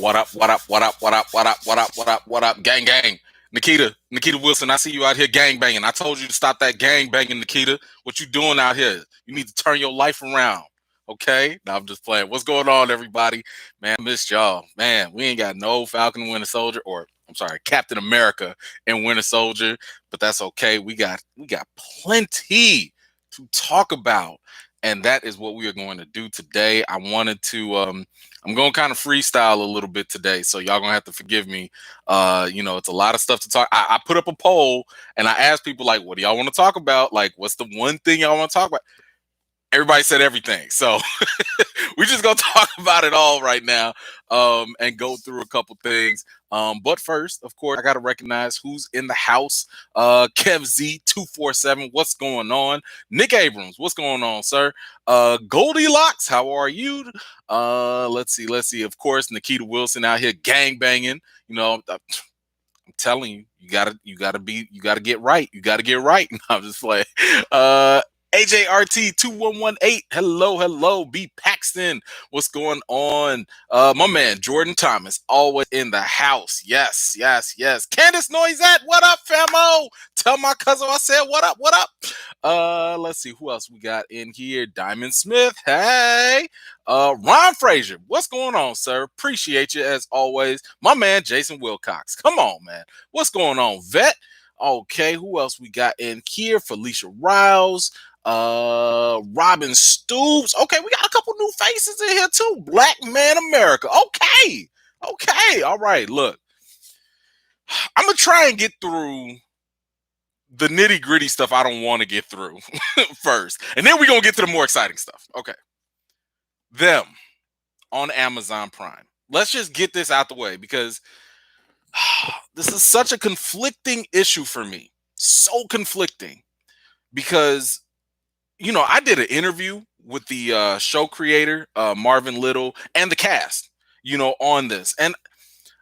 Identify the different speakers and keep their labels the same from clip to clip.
Speaker 1: What up? What up? What up? What up? What up? What up? What up? What up? Gang, gang. Nikita Wilson, I see you out here gang banging. I told you to stop that gang banging, Nikita. What you doing out here? You need to turn your life around. Okay? Now I'm just playing. What's going on, everybody? Man, I missed y'all. Man, we ain't got no Falcon Winter Soldier, or I'm sorry, Captain America and Winter Soldier, but that's okay. We got plenty to talk about. And that is what we are going to do today. I wanted to I'm going to kind of freestyle a little bit today, so y'all gonna have to forgive me. It's a lot of stuff to talk. I put up a poll and I asked people, like, what do y'all want to talk about? Like, what's the one thing y'all want to talk about? Everybody said everything. So we're just going to talk about it all right now and go through a couple things. But first, of course, I got to recognize who's in the house. Kev Z247, what's going on? Nick Abrams, what's going on, sir? Goldilocks, how are you? Let's see. Of course, Nikita Wilson out here gang banging. You know, I'm telling you, you gotta get right. You gotta get right. I'm just playing. AJRT2118, hello. B Paxton, what's going on? My man Jordan Thomas, always in the house. Yes. Candace Noisette, what up, famo? Tell my cousin I said what up. Let's see who else we got in here. Diamond Smith, hey. Ron Frazier, what's going on, sir? Appreciate you as always. My man Jason Wilcox, come on, man. What's going on, vet? Okay, who else we got in here? Felicia Riles, Robin Stoops. Okay, we got a couple new faces in here too. Black Man America. Okay, all right. Look, I'm gonna try and get through the nitty-gritty stuff I don't want to get through first, and then we're gonna get to the more exciting stuff. Okay, them on Amazon Prime. Let's just get this out the way, because this is such a conflicting issue for me. So conflicting, because I did an interview with the show creator, Marvin Little, and the cast, on this. And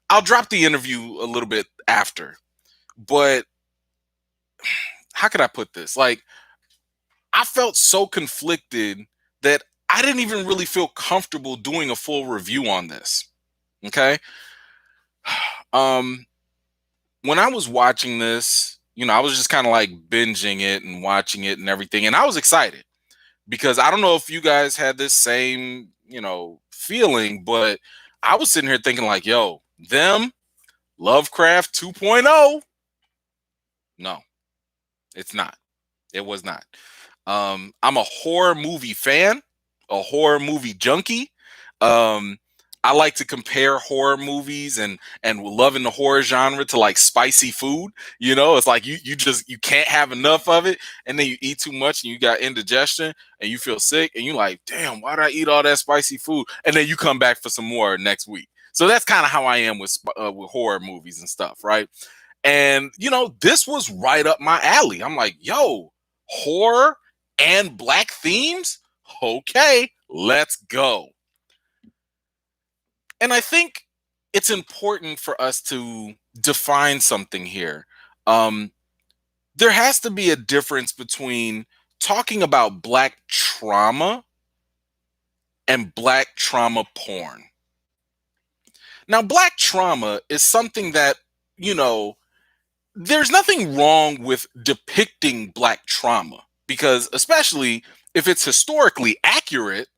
Speaker 1: I'll drop the interview a little bit after. But how could I put this? Like, I felt so conflicted that I didn't even really feel comfortable doing a full review on this. Okay? When I was watching this, I was just kind of like binging it and watching it and everything. And I was excited, because I don't know if you guys had this same, feeling, but I was sitting here thinking like, yo, them, Lovecraft 2.0. No, it's not. It was not. I'm a horror movie fan, a horror movie junkie. I like to compare horror movies and loving the horror genre to like spicy food. It's like you can't have enough of it, and then you eat too much and you got indigestion and you feel sick and you like, damn, why did I eat all that spicy food? And then you come back for some more next week. So that's kind of how I am with horror movies and stuff, right? And this was right up my alley. I'm like, yo, horror and black themes? Okay, let's go. And I think it's important for us to define something here. There has to be a difference between talking about black trauma and black trauma porn. Now, black trauma is something that, there's nothing wrong with depicting black trauma, because especially if it's historically accurate,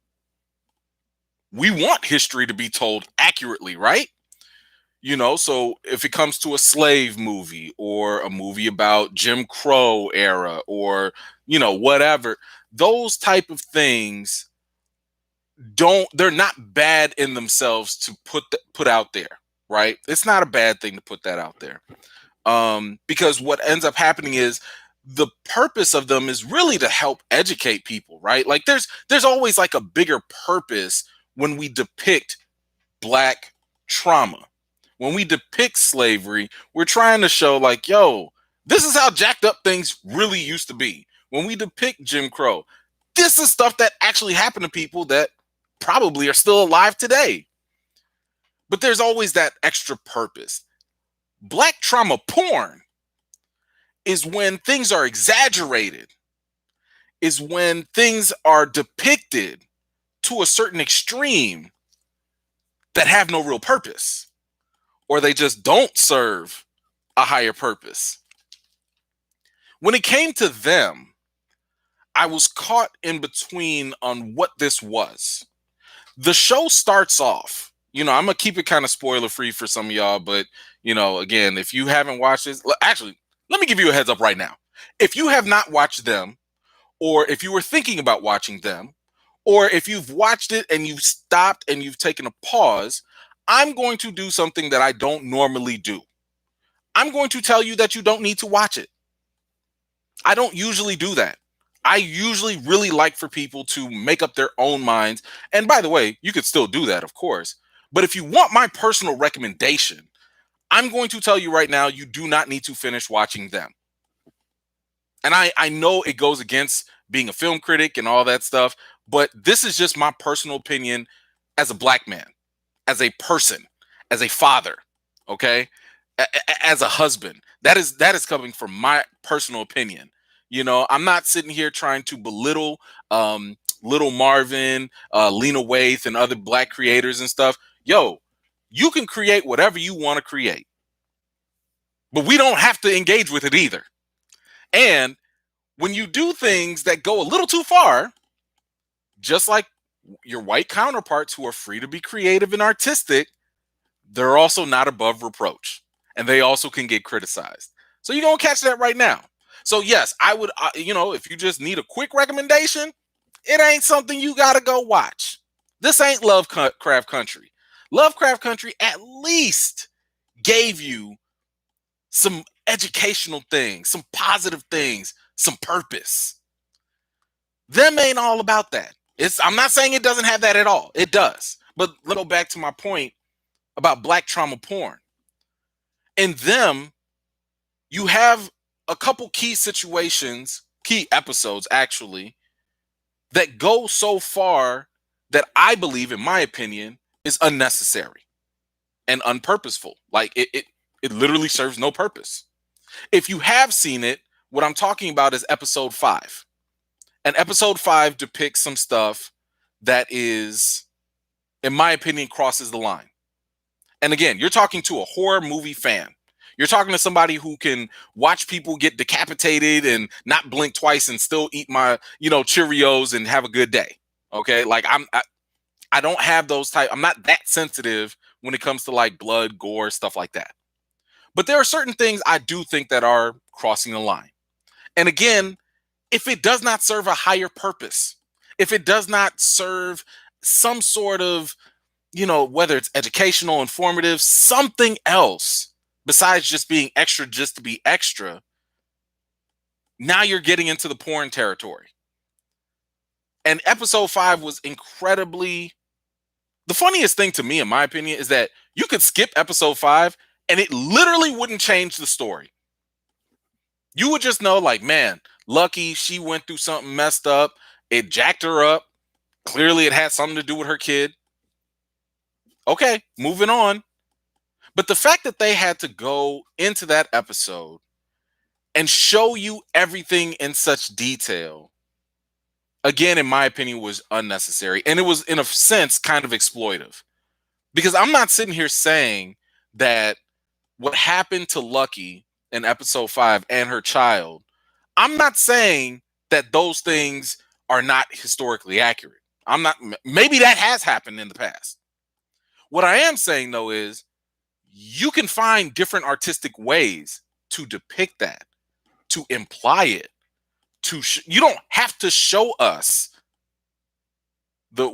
Speaker 1: we want history to be told accurately, right? So if it comes to a slave movie or a movie about Jim Crow era or, whatever, those type of things they're not bad in themselves to put out there, right? It's not a bad thing to put that out there. Because what ends up happening is the purpose of them is really to help educate people, right? Like there's always like a bigger purpose when we depict black trauma. When we depict slavery, we're trying to show like, yo, this is how jacked up things really used to be. When we depict Jim Crow, this is stuff that actually happened to people that probably are still alive today. But there's always that extra purpose. Black trauma porn is when things are exaggerated, is when things are depicted to a certain extreme that have no real purpose, or they just don't serve a higher purpose. When it came to them, I was caught in between on what this was. The show starts off, I'm gonna keep it kind of spoiler free for some of y'all, but again, if you haven't watched this, actually, let me give you a heads up right now. If you have not watched them, or if you were thinking about watching them, or if you've watched it and you've stopped and you've taken a pause, I'm going to do something that I don't normally do. I'm going to tell you that you don't need to watch it. I don't usually do that. I usually really like for people to make up their own minds. And by the way, you could still do that, of course. But if you want my personal recommendation, I'm going to tell you right now, you do not need to finish watching them. And I know it goes against being a film critic and all that stuff, but this is just my personal opinion as a black man, as a person, as a father, okay? As a husband. That is coming from my personal opinion. I'm not sitting here trying to belittle Little Marvin, Lena Waithe, and other black creators and stuff. Yo, you can create whatever you want to create, but we don't have to engage with it either. And when you do things that go a little too far, just like your white counterparts who are free to be creative and artistic, they're also not above reproach, and they also can get criticized. So you're going to catch that right now. So yes, I would, if you just need a quick recommendation, it ain't something you got to go watch. This ain't Lovecraft Country. Lovecraft Country at least gave you some educational things, some positive things, some purpose. Them ain't all about that. I'm not saying it doesn't have that at all. It does. But let's go back to my point about black trauma porn. In them, you have a couple key situations, key episodes actually, that go so far that I believe, in my opinion, is unnecessary and unpurposeful. Like it literally serves no purpose. If you have seen it, what I'm talking about is episode 5. And episode 5 depicts some stuff that is, in my opinion, crosses the line. And again, you're talking to a horror movie fan. You're talking to somebody who can watch people get decapitated and not blink twice and still eat my, Cheerios and have a good day. Okay. Like I don't have those type. I'm not that sensitive when it comes to like blood, gore, stuff like that. But there are certain things I do think that are crossing the line. And again, if it does not serve a higher purpose, if it does not serve some sort of, whether it's educational, informative, something else besides just being extra just to be extra, now you're getting into the porn territory. And episode 5 was incredibly, the funniest thing to me, in my opinion, is that you could skip episode 5 and it literally wouldn't change the story. You would just know, like, man, Lucky, she went through something messed up. It jacked her up. Clearly, it had something to do with her kid. Okay, moving on. But the fact that they had to go into that episode and show you everything in such detail, again, in my opinion, was unnecessary. And it was, in a sense, kind of exploitive. Because I'm not sitting here saying that what happened to Lucky in episode 5 and her child, I'm not saying that those things are not historically accurate. Maybe that has happened in the past. What I am saying, though, is you can find different artistic ways to depict that, to imply it, you don't have to show us the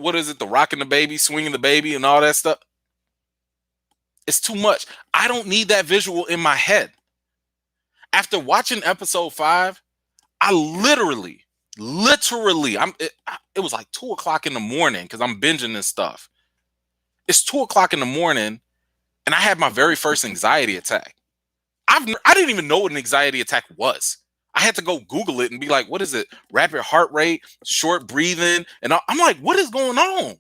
Speaker 1: rocking the baby, swinging the baby, and all that stuff. It's too much. I don't need that visual in my head. After watching episode 5, I literally, it was like 2:00 in the morning because I'm binging this stuff. It's 2:00 in the morning, and I had my very first anxiety attack. I didn't even know what an anxiety attack was. I had to go Google it and be like, what is it? Rapid heart rate, short breathing. And I'm like, what is going on?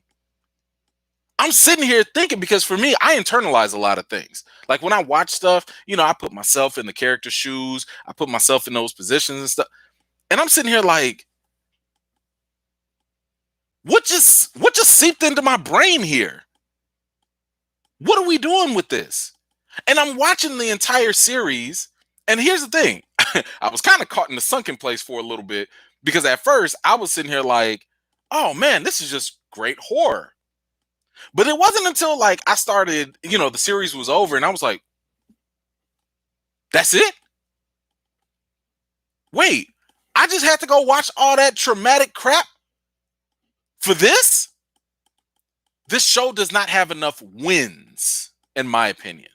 Speaker 1: I'm sitting here thinking, because for me, I internalize a lot of things. Like when I watch stuff, I put myself in the character's shoes. I put myself in those positions and stuff. And I'm sitting here like, what just seeped into my brain here? What are we doing with this? And I'm watching the entire series. And here's the thing. I was kind of caught in the sunken place for a little bit because at first I was sitting here like, oh man, this is just great horror. But it wasn't until like I started, the series was over and I was like, that's it? Wait, I just had to go watch all that traumatic crap for this? This show does not have enough wins, in my opinion.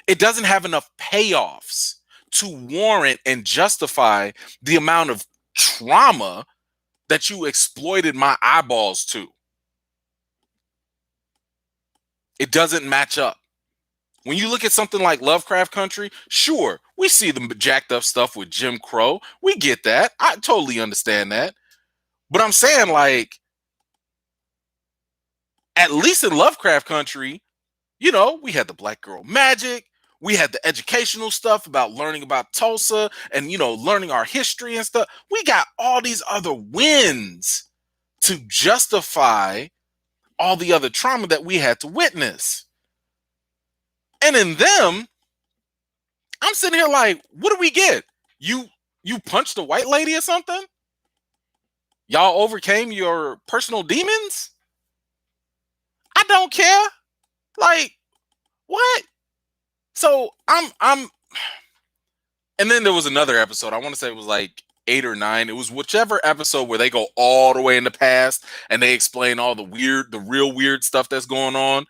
Speaker 1: It doesn't have enough payoffs to warrant and justify the amount of trauma that you exploited my eyeballs to. It doesn't match up. When you look at something like Lovecraft Country, sure, we see the jacked up stuff with Jim Crow. We get that. I totally understand that. But I'm saying, like, at least in Lovecraft Country, we had the black girl magic. We had the educational stuff about learning about Tulsa and, learning our history and stuff. We got all these other wins to justify all the other trauma that we had to witness. And in them, I'm sitting here like, what do we get? You punched a white lady or something? Y'all overcame your personal demons? I don't care. Like, what? So I'm and then there was another episode. I want to say it was like 8 or 9. It was whichever episode where they go all the way in the past and they explain all the real weird stuff that's going on.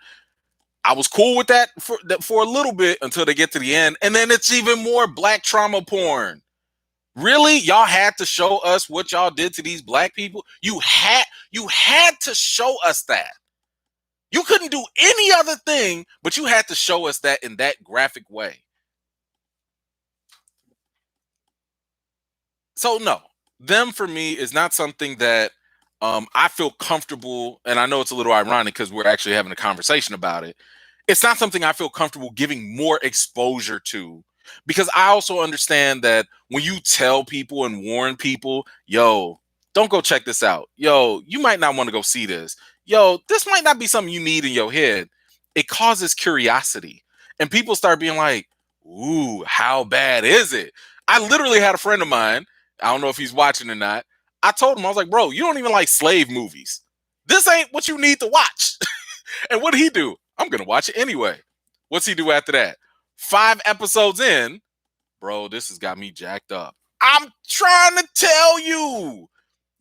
Speaker 1: I was cool with that for a little bit until they get to the end. And then it's even more black trauma porn. Really? Y'all had to show us what y'all did to these black people? You had to show us that. You couldn't do any other thing, but you had to show us that in that graphic way. So no, them for me is not something that I feel comfortable, and I know it's a little ironic because we're actually having a conversation about it. It's not something I feel comfortable giving more exposure to because I also understand that when you tell people and warn people, yo, don't go check this out. Yo, you might not want to go see this. Yo, this might not be something you need in your head. It causes curiosity. And people start being like, ooh, how bad is it? I literally had a friend of mine. I don't know if he's watching or not. I told him, I was like, bro, you don't even like slave movies. This ain't what you need to watch. And what did he do? I'm going to watch it anyway. What's he do after that? 5 episodes in, bro, this has got me jacked up. I'm trying to tell you,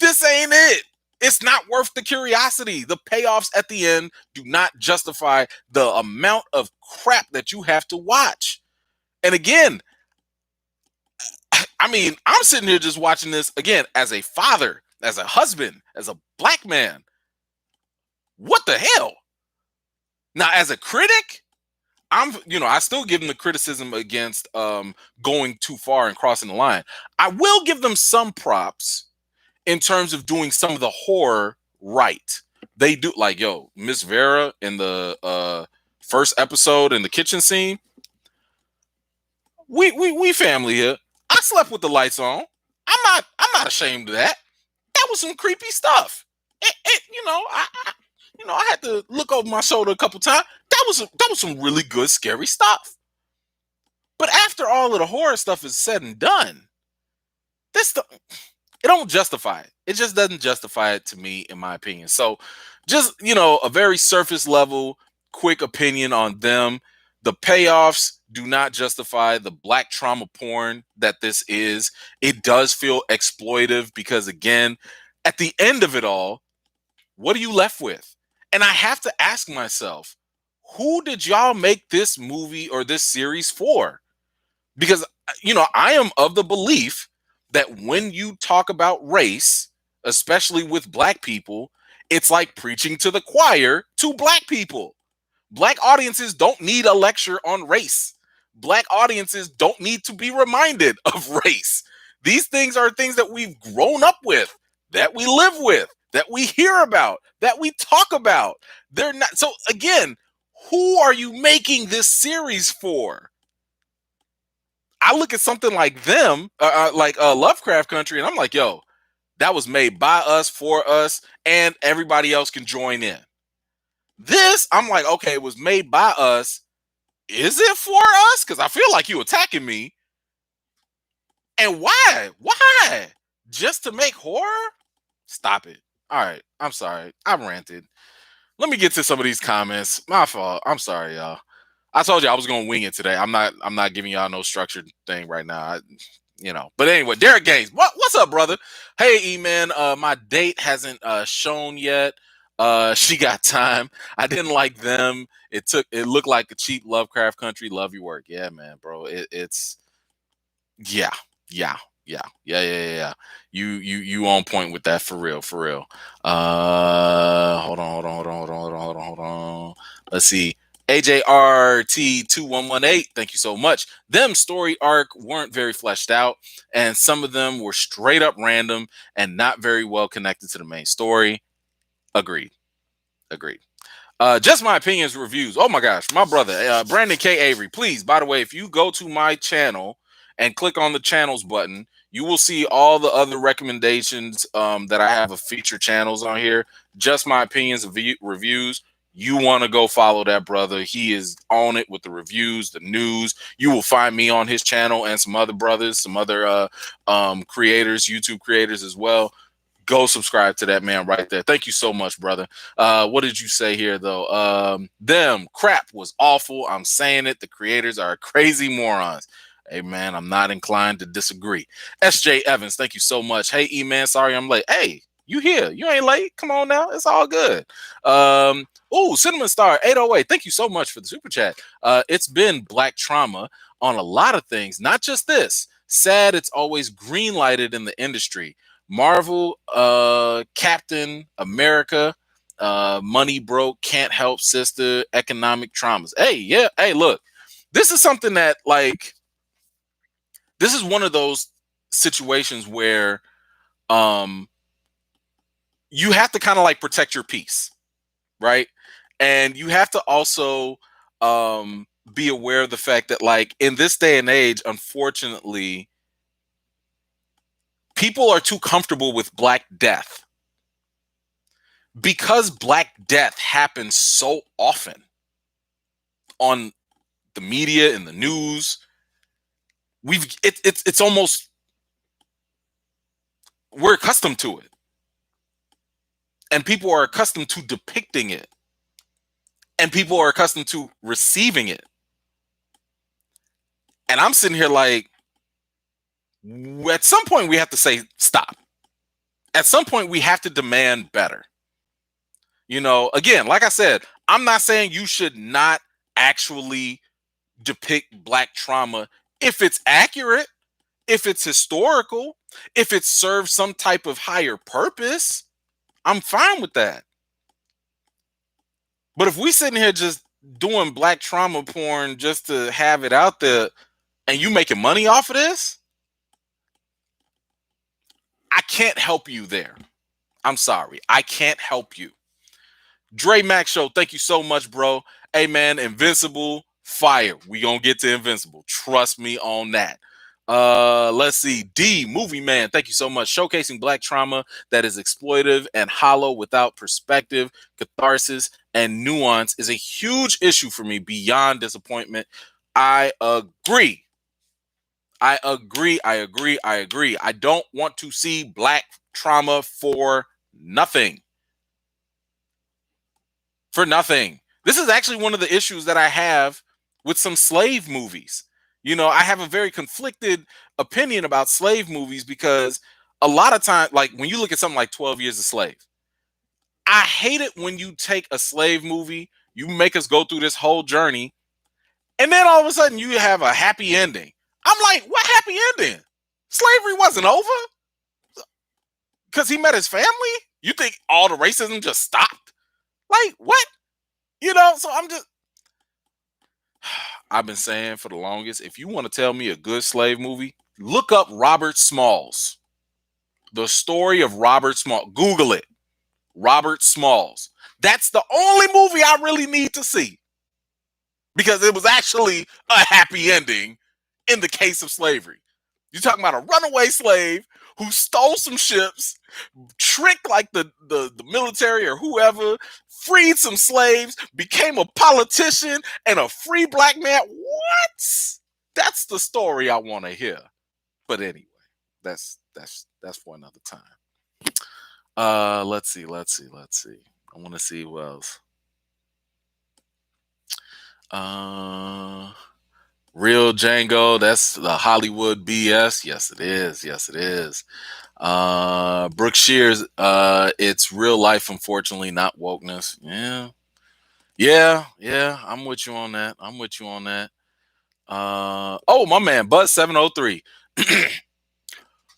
Speaker 1: this ain't it. It's not worth the curiosity. The payoffs at the end do not justify the amount of crap that you have to watch. And again, I mean, I'm sitting here just watching this again as a father, as a husband, as a black man. What the hell? Now, as a critic, I still give them the criticism against going too far and crossing the line. I will give them some props in terms of doing some of the horror right. They do, like, yo, Miss Vera in the first episode in the kitchen scene. We family here. I slept with the lights on. I'm not ashamed of that. That was some creepy stuff. I had to look over my shoulder a couple times. That was some really good scary stuff. But after all of the horror stuff is said and done, it don't justify it. It just doesn't justify it to me, in my opinion. So just, a very surface level, quick opinion on them. The payoffs do not justify the black trauma porn that this is. It does feel exploitive because, again, at the end of it all, what are you left with? And I have to ask myself, who did y'all make this movie or this series for? Because, I am of the belief that when you talk about race, especially with black people, it's like preaching to the choir to black people. Black audiences don't need a lecture on race. Black audiences don't need to be reminded of race. These things are things that we've grown up with, that we live with, that we hear about, that we talk about. They're not. So again, who are you making this series for? I look at something like them, like Lovecraft Country, and I'm like, yo, that was made by us, for us, and everybody else can join in. This, I'm like, okay, it was made by us. Is it for us? Because I feel like you attacking me. And why? Why? Just to make horror? Stop it. All right. I'm sorry. I ranted. Let me get to some of these comments. My fault. I'm sorry, y'all. I told you I was gonna wing it today. I'm not giving y'all no structured thing right now. But anyway, Derek Gaines. What's up, brother? Hey, E-Man. My date hasn't shown yet. She got time. I didn't like them. It looked like a cheap Lovecraft Country. Love your work. Yeah, man, bro. It's yeah, yeah, yeah. You on point with that, for real, for real. Hold on. Let's see. AJRT2118, thank you so much. Them story arc weren't very fleshed out, and some of them were straight up random and not very well connected to the main story. Agreed. Just my opinions, reviews. Oh my gosh, my brother, Brandon K. Avery. Please, by the way, if you go to my channel and click on the channels button, you will see all the other recommendations that I have of feature channels on here. Just my opinions, reviews. You want to go follow that brother. He is on it with the reviews, the news. You will find me on his channel and some other brothers, some other creators, YouTube creators as well. Go subscribe to that man right there. Thank you so much, brother. What did you say here, though? Them crap was awful. I'm saying it. The creators are crazy morons. Hey, man, I'm not inclined to disagree. SJ Evans, thank you so much. Hey, E-Man, sorry I'm late. Hey, you here. You ain't late. Come on now. It's all good. Cinnamon Star 808, thank you so much for the super chat. It's been black trauma on a lot of things, not just this. Sad it's always green lighted in the industry. Marvel, Captain America, money broke, can't help sister, economic traumas. Hey, yeah, hey, look, this is something that, like, this is one of those situations where you have to kind of like protect your peace, right? And you have to also be aware of the fact that, like, in this day and age, unfortunately, people are too comfortable with Black Death. Because Black Death happens so often on the media and the news, it's almost, we're accustomed to it, and people are accustomed to depicting it, and people are accustomed to receiving it. And I'm sitting here like, at some point we have to say stop. At some point we have to demand better. Again, like I said, I'm not saying you should not actually depict Black trauma if it's accurate, if it's historical, if it serves some type of higher purpose. I'm fine with that. But if we sitting here just doing Black trauma porn just to have it out there, and you making money off of this, I can't help you there. I'm sorry, I can't help you. Dre Max Show, thank you so much, bro. Hey, man, Invincible, fire. We gonna get to Invincible. Trust me on that. Let's see. D Movie Man, thank you so much. Showcasing Black trauma that is exploitive and hollow without perspective, catharsis, and nuance is a huge issue for me beyond disappointment. I agree. I don't want to see Black trauma for nothing. For nothing. This is actually one of the issues that I have with some slave movies. I have a very conflicted opinion about slave movies, because a lot of time, like when you look at something like 12 Years a Slave, I hate it when you take a slave movie, you make us go through this whole journey, and then all of a sudden you have a happy ending. I'm like, what happy ending? Slavery wasn't over because he met his family? You think all the racism just stopped? Like, what? So I've been saying for the longest, if you want to tell me a good slave movie, look up Robert Smalls. The story of Robert Smalls. Google it. Robert Smalls. That's the only movie I really need to see, because it was actually a happy ending in the case of slavery. You're talking about a runaway slave who stole some ships, tricked like the military or whoever, freed some slaves, became a politician and a free black man. What? That's the story I want to hear. But anyway, that's for another time. Let's see. I want to see who else. Real Django, that's the Hollywood BS. Yes, it is. Yes, it is. Brooke Shears, it's real life, unfortunately, not wokeness. Yeah. I'm with you on that. Oh, my man, Buzz 703.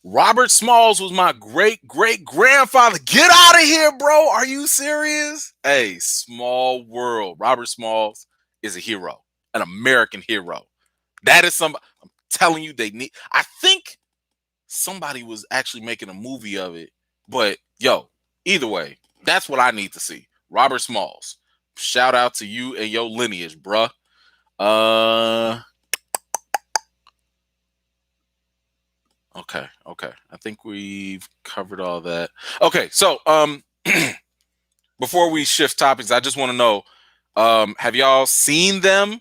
Speaker 1: Robert Smalls was my great grandfather. Get out of here, bro. Are you serious? Hey, small world. Robert Smalls is a hero, an American hero. That is somebody. I'm telling you, they need. I think somebody was actually making a movie of it, but yo, either way, that's what I need to see. Robert Smalls. Shout out to you and your lineage, bruh. Okay. I think we've covered all that. Okay, so before we shift topics, I just want to know, have y'all seen them?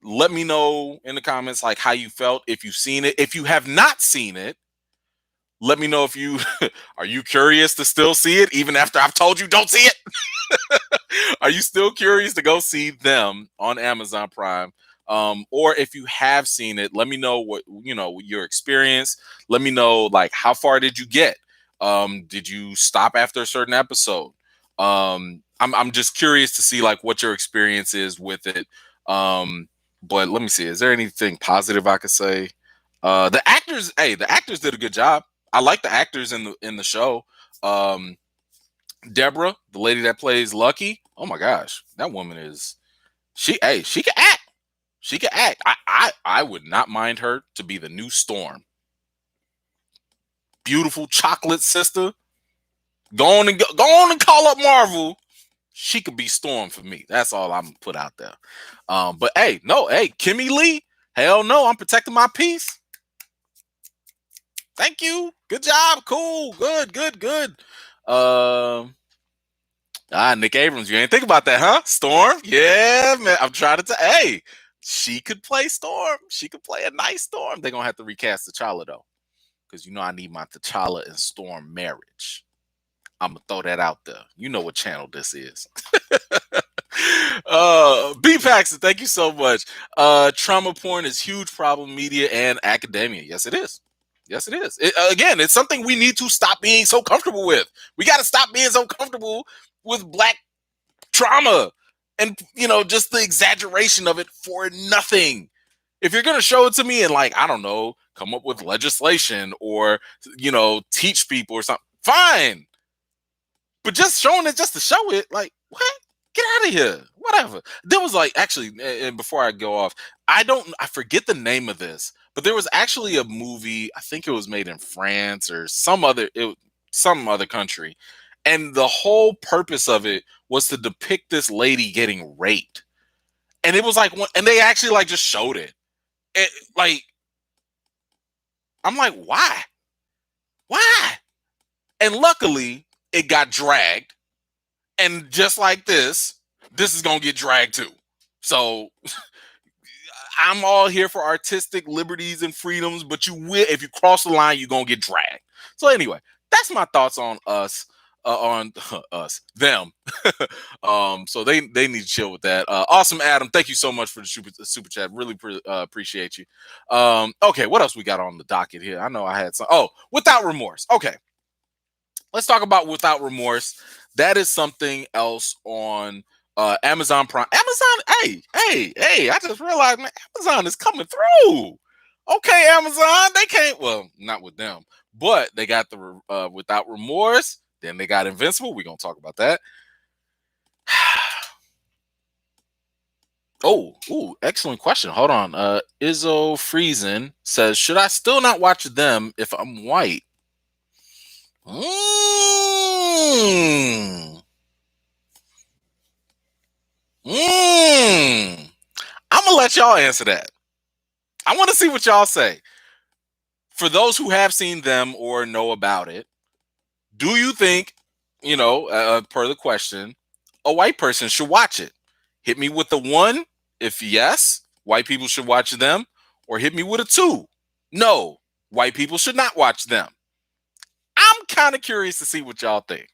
Speaker 1: Let me know in the comments like how you felt if you've seen it. If you have not seen it, let me know if you are you curious to still see it even after I've told you don't see it. Are you still curious to go see them on Amazon Prime? Or if you have seen it, let me know what your experience. Let me know like how far did you get? Did you stop after a certain episode? I'm just curious to see like what your experience is with it. But let me see. Is there anything positive I could say? The actors did a good job. I like the actors in the show. Deborah, the lady that plays Lucky. Oh my gosh, that woman is she can act. She can act. I would not mind her to be the new Storm. Beautiful chocolate sister. Go on and call up Marvel. She could be Storm for me. That's all I'm gonna put out there. But hey, Kimmy Lee. Hell no, I'm protecting my peace. Thank you. Good job. Cool. Good. Nick Abrams, you ain't think about that, huh? Storm? Yeah, man. I'm trying to hey, she could play Storm. She could play a nice Storm. They're gonna have to recast T'Challa though. Because I need my T'Challa and Storm marriage. I'm gonna throw that out there. You know what channel this is. B Paxton, thank you so much. Trauma porn is huge problem in media and academia. Yes, it is. Again, it's something we need to stop being so comfortable with. We got to stop being so comfortable with black trauma and just the exaggeration of it for nothing. If you're gonna show it to me and like I don't know, come up with legislation or teach people or something, fine. But just showing it just to show it, like what? Get out of here. Whatever. There was like actually, and before I go off, I forget the name of this, but there was actually a movie. I think it was made in France or some other country, and the whole purpose of it was to depict this lady getting raped, and it was like, and they actually like just showed it. Like, I'm like, why? And luckily, it got dragged. And just like this is gonna get dragged too. So I'm all here for artistic liberties and freedoms, but if you cross the line, you're gonna get dragged. So anyway, that's my thoughts on them. So they need to chill with that. Awesome, Adam. Thank you so much for the super chat. Really appreciate you. Okay, what else we got on the docket here? I know I had some. Oh, Without Remorse. Okay, let's talk about Without Remorse. That is something else on Amazon Prime. Amazon, hey! I just realized, man, Amazon is coming through. Okay, Amazon, they can't. Well, not with them, but they got the Without Remorse. Then they got Invincible. We're gonna talk about that. Ooh, excellent question. Hold on. Izzo Friesen says, should I still not watch them if I'm white? I'm gonna let y'all answer that. I want to see what y'all say. For those who have seen them or know about it, do you think, per the question, a white person should watch it? Hit me with the 1 if yes, white people should watch them, or hit me with a 2. No, white people should not watch them. I'm kind of curious to see what y'all think.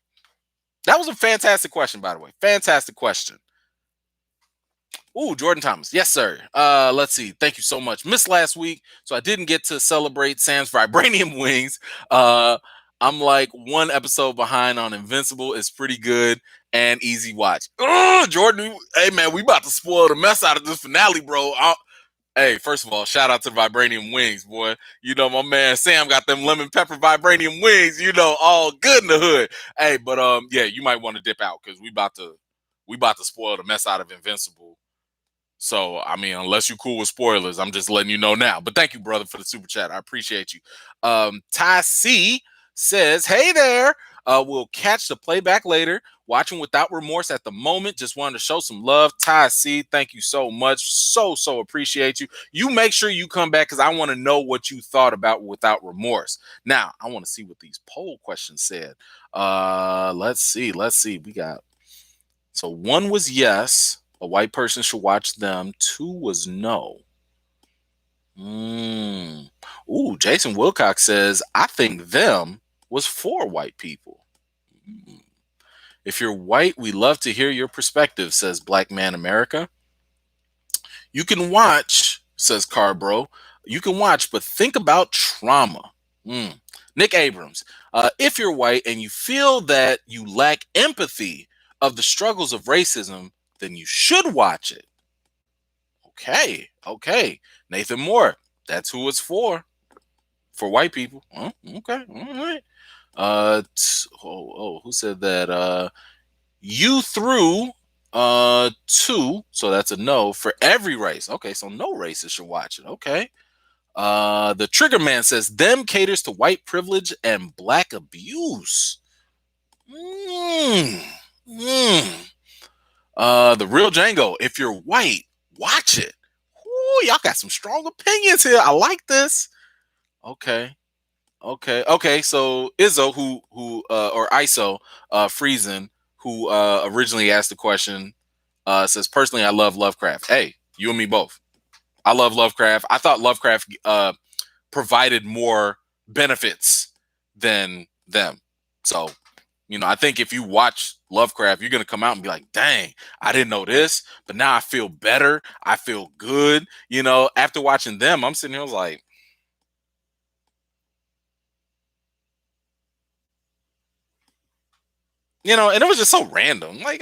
Speaker 1: That was a fantastic question, by the way. Fantastic question. Ooh, Jordan Thomas. Yes, sir. Let's see. Thank you so much. Missed last week, so I didn't get to celebrate Sam's vibranium wings. I'm like 1 episode behind on Invincible. It's pretty good and easy watch. Jordan, hey man, we about to spoil the mess out of this finale, bro. Hey, first of all, shout out to Vibranium Wings, boy. My man Sam got them lemon pepper Vibranium wings, all good in the hood. Hey, but yeah, you might want to dip out because we about to spoil the mess out of Invincible. So, I mean, unless you're cool with spoilers, I'm just letting you know now. But thank you, brother, for the super chat. I appreciate you. Ty C says, hey there. We'll catch the playback later. Watching without remorse at the moment. Just wanted to show some love. Ty C, thank you so much. So appreciate you. You make sure you come back because I want to know what you thought about Without Remorse. Now, I want to see what these poll questions said. Let's see. We got, so 1 was yes. A white person should watch them. 2 was no. Ooh, Jason Wilcox says, I think them was for white people. If you're white, we love to hear your perspective, says Black Man America. You can watch, says Carbro. You can watch, but think about trauma. Nick Abrams, if you're white and you feel that you lack empathy of the struggles of racism, then you should watch it. Okay. Nathan Moore, that's who it's for white people. Okay, all right. Who said that? You threw 2, so that's a no for every race. Okay, so no races should watch it. Okay. The Trigger Man says them caters to white privilege and black abuse. The Real Django, if you're white, watch it. Ooh, y'all got some strong opinions here. I like this. Okay. So Izzo, who or ISO, Friesen, who originally asked the question, says, personally, I love Lovecraft. Hey, you and me both. I love Lovecraft. I thought Lovecraft provided more benefits than them. So, I think if you watch Lovecraft, you're going to come out and be like, dang, I didn't know this, but now I feel better. I feel good. After watching them, I'm sitting here like, and it was just so random. Like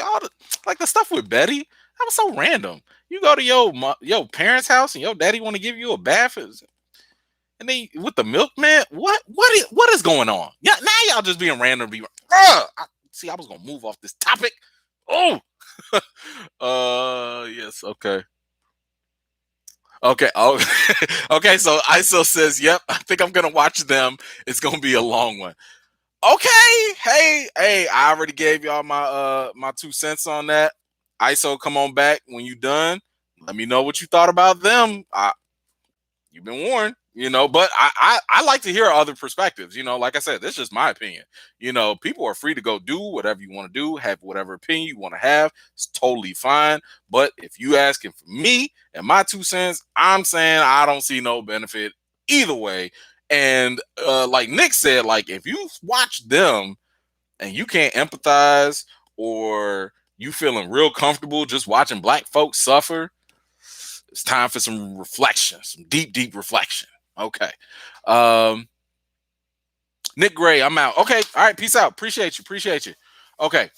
Speaker 1: the stuff with Betty, that was so random. You go to your parents' house and your daddy want to give you a bath, and then with the milkman, what is going on? Yeah, now y'all just being random. I was gonna move off this topic. Oh, yes, okay. Okay. Oh, okay. So ISO says, "Yep, I think I'm gonna watch them. It's gonna be a long one." Okay. Hey, I already gave y'all my 2 cents on that. ISO, come on back when you done. Let me know what you thought about them. You've been warned, but I like to hear other perspectives. Like I said, this is just my opinion. People are free to go do whatever you want to do, have whatever opinion you want to have. It's totally fine. But if you asking for me and my 2 cents, I'm saying I don't see no benefit either way. And like Nick said, like if you watch them and you can't empathize, or you feeling real comfortable just watching black folks suffer, it's time for some reflection, some deep reflection. Okay. Nick Gray, I'm out. Okay. All right. Peace out. Appreciate you. Okay.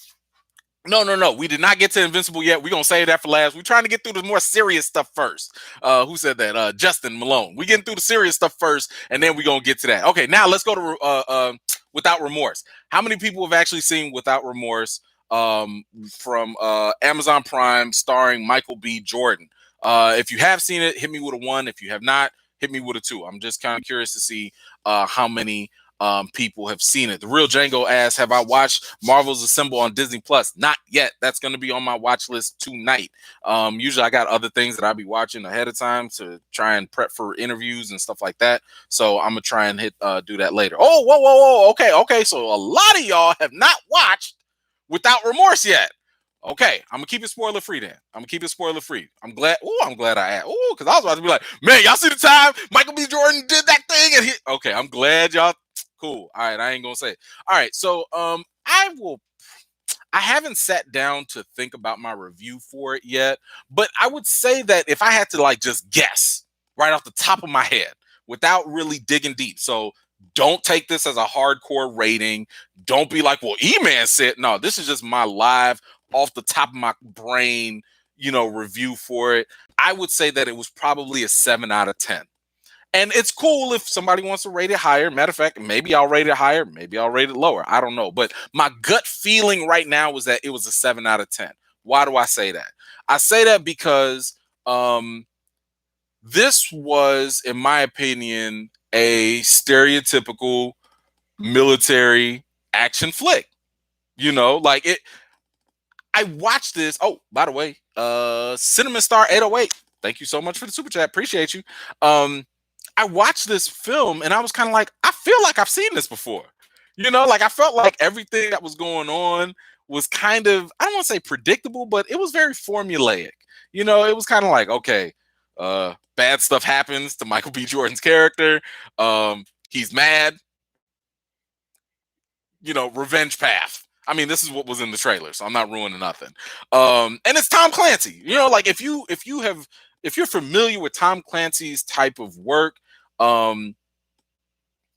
Speaker 1: No. We did not get to Invincible yet. We're going to save that for last. We're trying to get through the more serious stuff first. Who said that? Justin Malone. We're getting through the serious stuff first, and then we're going to get to that. Okay, now let's go to Without Remorse. How many people have actually seen Without Remorse from Amazon Prime starring Michael B. Jordan? If you have seen it, hit me with a 1. If you have not, hit me with a 2. I'm just kind of curious to see how many people have seen it. The Real Django asks, have I watched Marvel's Assemble on Disney Plus? Not yet. That's going to be on my watch list tonight. Usually I got other things that I'll be watching ahead of time to try and prep for interviews and stuff like that. So I'm gonna try and do that later. Oh, whoa. Okay. So a lot of y'all have not watched Without Remorse yet. Okay, I'm gonna keep it spoiler free then. I'm glad. I'm glad I asked. Because I was about to be like, man, y'all see the time Michael B. Jordan did that thing, and okay, I'm glad y'all. Cool. All right, I ain't gonna say it. All right, so I haven't sat down to think about my review for it yet, but I would say that if I had to like just guess right off the top of my head without really digging deep. So don't take this as a hardcore rating. Don't be like, well, E-Man said, no, this is just my live off the top of my brain, review for it. I would say that it was probably a 7 out of 10. And it's cool if somebody wants to rate it higher. Matter of fact, maybe I'll rate it higher. Maybe I'll rate it lower. I don't know. But my gut feeling right now was that it was a 7 out of 10. Why do I say that? I say that because this was, in my opinion, a stereotypical military action flick. Like it. I watched this. Oh, by the way, Cinnamon Star 808. Thank you so much for the super chat. Appreciate you. I watched this film and I was kind of like, I feel like I've seen this before. Like I felt like everything that was going on was kind of, I don't want to say predictable, but it was very formulaic. It was kind of like, okay, bad stuff happens to Michael B. Jordan's character. He's mad. Revenge path. I mean, this is what was in the trailer, so I'm not ruining nothing. And it's Tom Clancy. Like if you're familiar with Tom Clancy's type of work,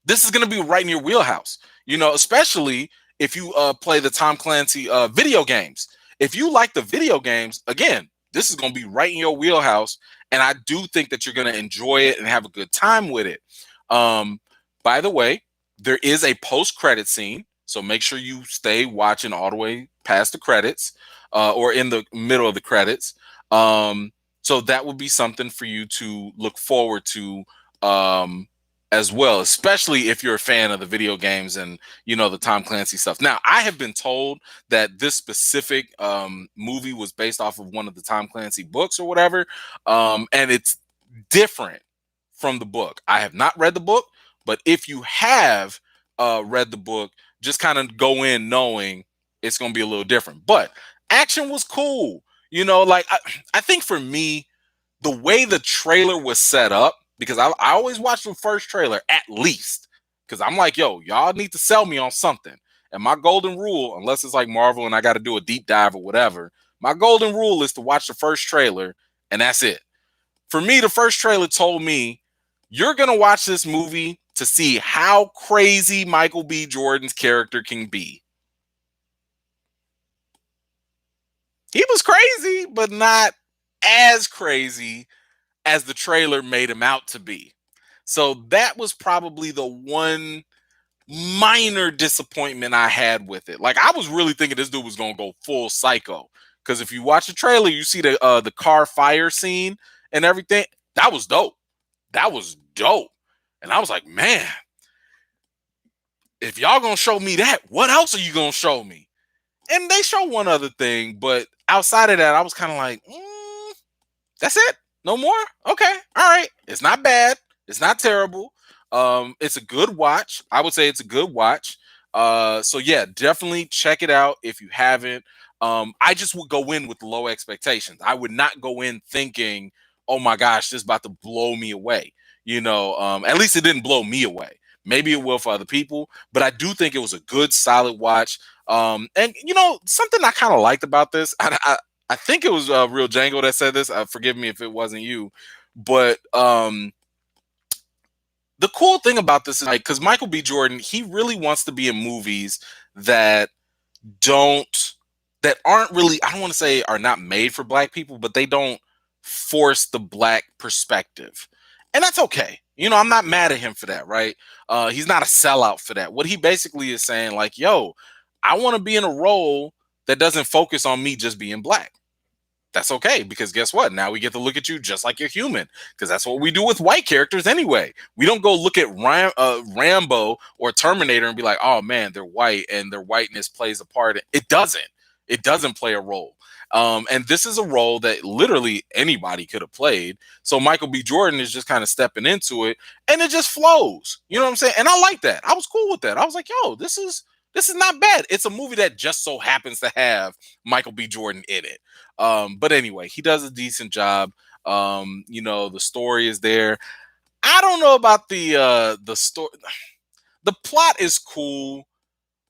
Speaker 1: this is going to be right in your wheelhouse. Especially if you play the Tom Clancy video games. If you like the video games, again, this is going to be right in your wheelhouse, and I do think that you're going to enjoy it and have a good time with it. By the way, there is a post-credit scene. So make sure you stay watching all the way past the credits or in the middle of the credits. So that would be something for you to look forward to as well, especially if you're a fan of the video games and, the Tom Clancy stuff. Now, I have been told that this specific movie was based off of one of the Tom Clancy books or whatever. And it's different from the book. I have not read the book, but if you have read the book, just kind of go in knowing it's going to be a little different. But action was cool. Like I think for me, the way the trailer was set up, because I always watch the first trailer at least, because I'm like, yo, y'all need to sell me on something. And my golden rule, unless it's like Marvel and I got to do a deep dive or whatever, my golden rule is to watch the first trailer and that's it. For me, the first trailer told me, you're going to watch this movie to see how crazy Michael B. Jordan's character can be. He was crazy, but not as crazy as the trailer made him out to be. So that was probably the one minor disappointment I had with it. Like I was really thinking this dude was going to go full psycho. Because if you watch the trailer, you see the car fire scene and everything. That was dope. And I was like, man, if y'all gonna show me that, what else are you gonna show me? And they show one other thing, but outside of that, I was kind of like, that's it? No more? Okay, all right. It's not bad. It's not terrible. It's a good watch. I would say it's a good watch. So yeah, definitely check it out if you haven't. I just would go in with low expectations. I would not go in thinking, oh my gosh, this is about to blow me away. At least it didn't blow me away. Maybe it will for other people, but I do think it was a good, solid watch. And something I kind of liked about this, I think it was Real Django that said this. Forgive me if it wasn't you, but the cool thing about this is like, because Michael B. Jordan, he really wants to be in movies that aren't really, I don't want to say are not made for black people, but they don't force the black perspective. And that's okay. I'm not mad at him for that, right? He's not a sellout for that. What he basically is saying, like, yo, I want to be in a role that doesn't focus on me just being black. That's okay, because guess what? Now we get to look at you just like you're human, because that's what we do with white characters anyway. We don't go look at Rambo or Terminator and be like, oh man, they're white and their whiteness plays a part. It doesn't. It doesn't play a role. And this is a role that literally anybody could have played. So Michael B. Jordan is just kind of stepping into it, and it just flows. You know what I'm saying? And I like that. I was cool with that. I was like, yo, this is not bad. It's a movie that just so happens to have Michael B. Jordan in it. But anyway, he does a decent job. The story is there. I don't know about the story. The plot is cool.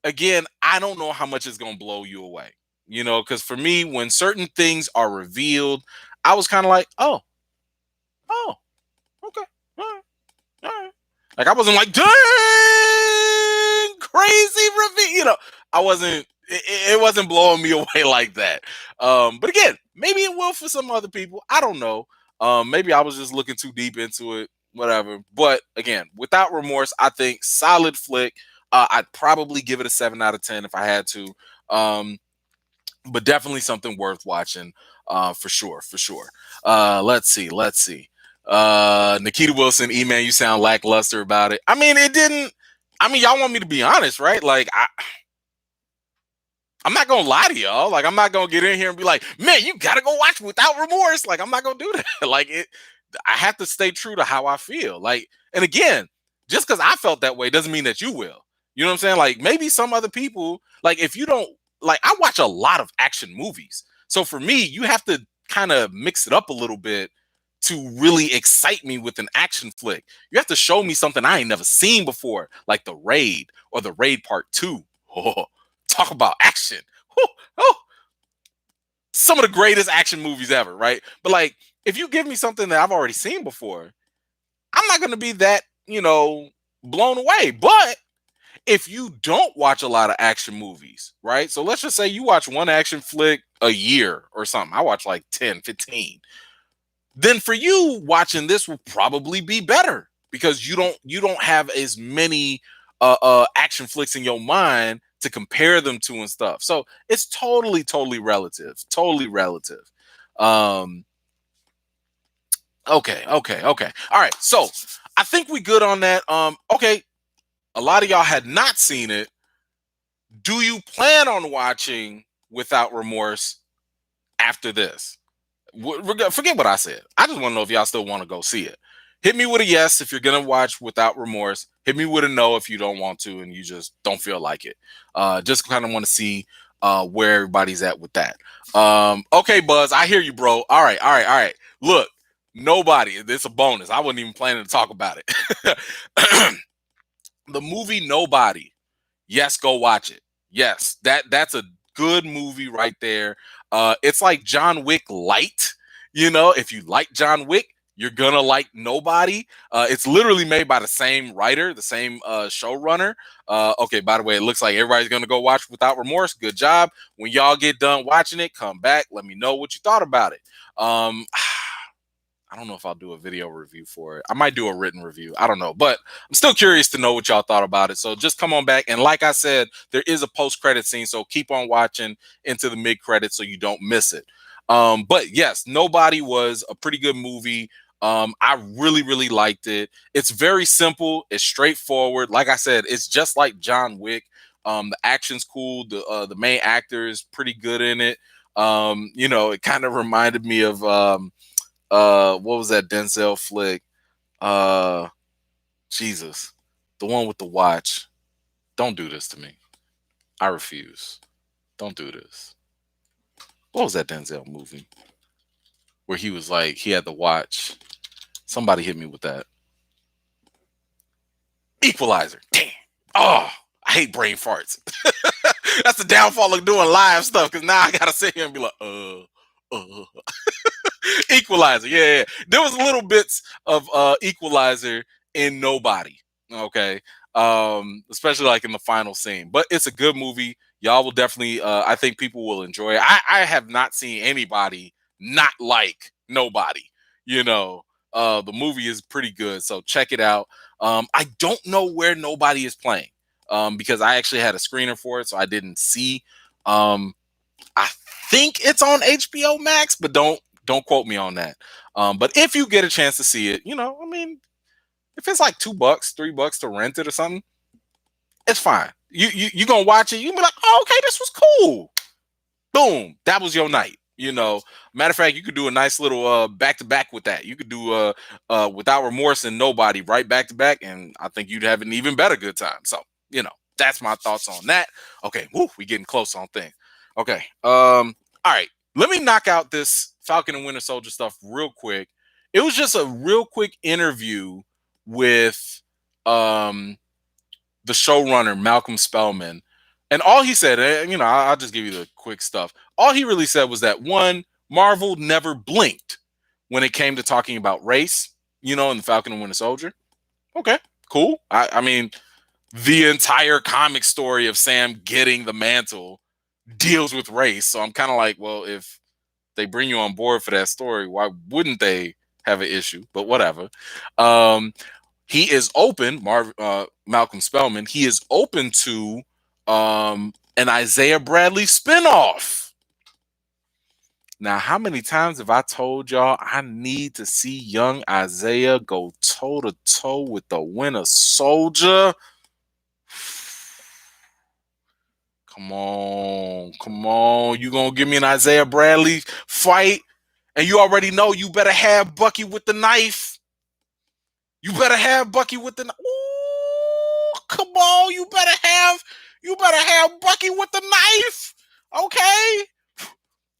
Speaker 1: Again, I don't know how much it's gonna blow you away. Because for me, when certain things are revealed, I was kind of like, oh, okay, all right, all right. Like I wasn't like, dang, crazy reveal. I wasn't. It wasn't blowing me away like that. But again, maybe it will for some other people. I don't know. Maybe I was just looking too deep into it. Whatever. But again, Without Remorse, I think solid flick. I'd probably give it a 7 out of 10 if I had to. But definitely something worth watching. For sure. Let's see. Nikita Wilson, E-Man, you sound lackluster about it. I mean, it didn't. I mean, y'all want me to be honest, right? Like, I'm not gonna lie to y'all. Like, I'm not gonna get in here and be like, man, you gotta go watch Without Remorse. Like, I'm not gonna do that. Like, I have to stay true to how I feel. Like, and again, just because I felt that way doesn't mean that you will. You know what I'm saying? Like, maybe some other people, like, if you don't, like, I watch a lot of action movies. So for me, you have to kind of mix it up a little bit to really excite me with an action flick. You have to show me something I ain't never seen before, like The Raid or The Raid Part 2. Oh, talk about action. Oh, some of the greatest action movies ever, right? But like, if you give me something that I've already seen before, I'm not going to be that, blown away. But if you don't watch a lot of action movies, right? So let's just say you watch one action flick a year or something. I watch like 10, 15. Then for you, watching this will probably be better because you don't have as many action flicks in your mind to compare them to and stuff. So it's totally relative. Totally relative. Okay. All right. So I think we good on that. Okay. A lot of y'all had not seen it. Do you plan on watching Without Remorse after this? Forget what I said. I just want to know if y'all still want to go see it. Hit me with a yes if you're gonna watch Without Remorse. Hit me with a no if you don't want to and you just don't feel like it. Just kind of want to see where everybody's at with that. Okay, Buzz, I hear you, bro. All right. Look, nobody. It's a bonus. I wasn't even planning to talk about it. The movie Nobody. Yes, go watch it. Yes, that's a good movie right there. It's like John Wick light. If you like John Wick, you're gonna like Nobody. It's literally made by the same writer, the same showrunner. Okay, by the way, it looks like everybody's gonna go watch Without Remorse. Good job. When y'all get done watching it, come back. Let me know what you thought about it. I don't know if I'll do a video review for it. I might do a written review. I don't know, but I'm still curious to know what y'all thought about it. So just come on back. And like I said, there is a post-credit scene, so keep on watching into the mid-credits so you don't miss it. But yes, Nobody was a pretty good movie. I really liked it. It's very simple. It's straightforward. Like I said, it's just like John Wick. The action's cool. The main actor is pretty good in it. It kind of reminded me of what was that Denzel flick? Jesus. The one with the watch. Don't do this to me. I refuse. Don't do this. What was that Denzel movie? Where he was like, he had the watch. Somebody hit me with that. Equalizer. Damn. Oh, I hate brain farts. That's the downfall of doing live stuff, because now I gotta sit here and be like, Equalizer, yeah. There was little bits of Equalizer in Nobody, okay, especially like in the final scene. But it's a good movie. Y'all will definitely, I think people will enjoy it. I have not seen anybody not like Nobody. The movie is pretty good, so check it out. I don't know where Nobody is playing because I actually had a screener for it, so I didn't see. I think it's on HBO Max, but don't quote me on that. But if you get a chance to see it, I mean, if it's like $2, $3 to rent it or something, it's fine. You gonna watch it? You be like, oh, okay, this was cool. Boom, that was your night. Matter of fact, you could do a nice little back to back with that. You could do Without Remorse and Nobody right back to back, and I think you'd have an even better good time. So that's my thoughts on that. Okay, we getting close on things. Okay, all right. Let me knock out this Falcon and Winter Soldier stuff real quick. It was just a real quick interview with the showrunner Malcolm Spellman, and all he said, I'll just give you the quick stuff. All he really said was that one, Marvel never blinked when it came to talking about race, in the Falcon and Winter Soldier. Okay, cool. I mean, the entire comic story of Sam getting the mantle deals with race, so I'm kind of like, well, if they bring you on board for that story, why wouldn't they have an issue? But whatever. He is open, Malcolm Spellman. He is open to an Isaiah Bradley spinoff. Now, how many times have I told y'all I need to see young Isaiah go toe to toe with the Winter Soldier? Come on. You gonna give me an Isaiah Bradley fight? And you already know you better have Bucky with the knife. You better have Bucky with the. Ooh, come on! You better have Bucky with the knife. Okay,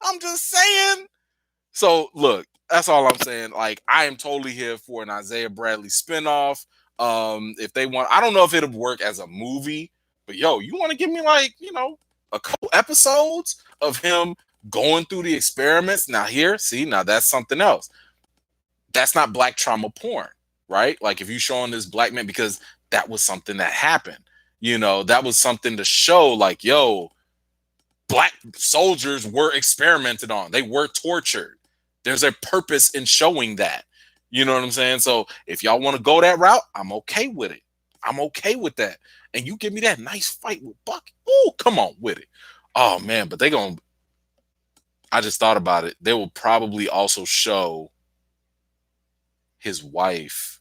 Speaker 1: I'm just saying. So look, that's all I'm saying. Like, I am totally here for an Isaiah Bradley spinoff. If they want, I don't know if it'll work as a movie, but you want to give me like a couple episodes of him going through the experiments. Now that's something else. That's not black trauma porn. Right? Like, if you showing this black man, because that was something that happened, that was something to show like, black soldiers were experimented on. They were tortured. There's a purpose in showing that. You know what I'm saying? So if y'all want to go that route, I'm okay with it. I'm okay with that. And you give me that nice fight with Buck. Oh, come on with it. Oh man, but I just thought about it. They will probably also show his wife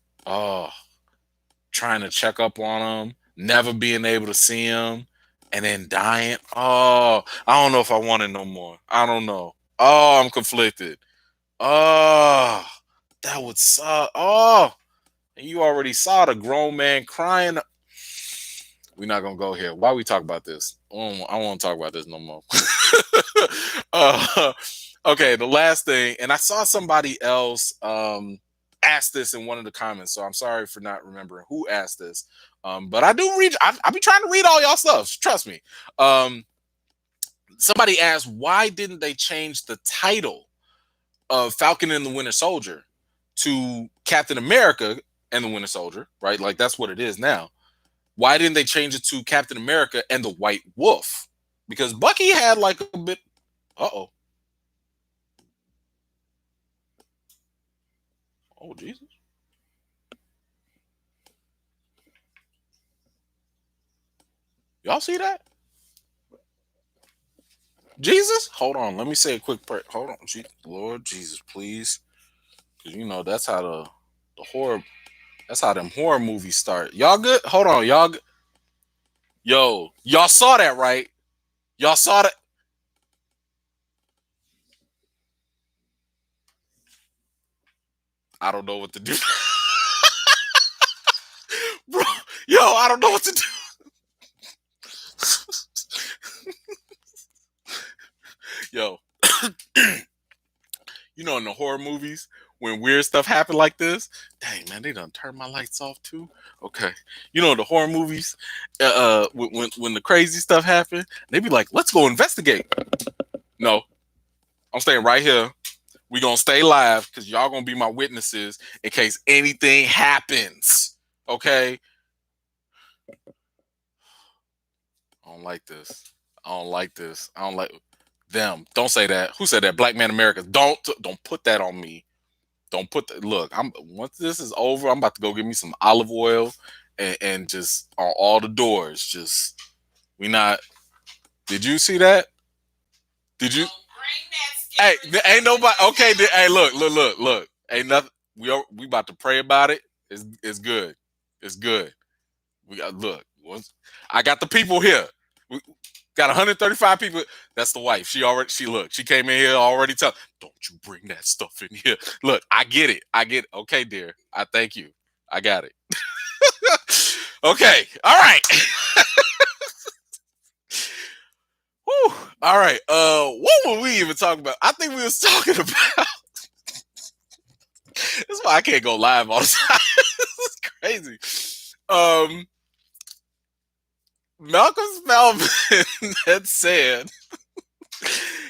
Speaker 1: trying to check up on him, never being able to see him, and then dying. Oh, I don't know if I want it no more. I don't know. Oh, I'm conflicted. Oh, that would suck. Oh, and you already saw the grown man crying. We're not gonna go here. Why we talk about this? I don't want to talk about this no more. Okay, the last thing, and I saw somebody else asked this in one of the comments, so I'm sorry for not remembering who asked this. But I do read. I be trying to read all y'all stuff. Trust me. Somebody asked, why didn't they change the title of Falcon and the Winter Soldier to Captain America and the Winter Soldier? Right, like that's what it is now. Why didn't they change it to Captain America and the White Wolf? Because Bucky had like a bit. Oh, Jesus. Y'all see that? Jesus? Hold on. Let me say a quick prayer. Hold on. Lord Jesus, please. Because, that's how the horror, that's how them horror movies start. Y'all good? Hold on. Y'all saw that, right? Y'all saw that? I don't know what to do. Bro, I don't know what to do. In the horror movies, when weird stuff happen like this, dang man, they done turn my lights off too. Okay, in the horror movies, when the crazy stuff happen, they be like, "Let's go investigate." No, I'm staying right here. We gonna stay live because y'all gonna be my witnesses in case anything happens. Okay. I don't like this. I don't like them. Don't say that. Who said that? Black Man America. Don't put that on me. Don't put that. Look, once this is over, I'm about to go get me some olive oil and just on all the doors. Just we not. Did you see that? Did you? Hey, ain't nobody. Okay, hey, look. Ain't nothing. We about to pray about it. It's good. It's good. We got look. I got the people here. We got 135 people. That's the wife. She came in here already. Don't you bring that stuff in here. Look, I get it. I get it. Okay, dear. I thank you. I got it. Okay. All right. Whew. All right. What were we even talking about? I think we was talking about. That's why I can't go live all the time. This is crazy. Um, Malcolm Spellman had said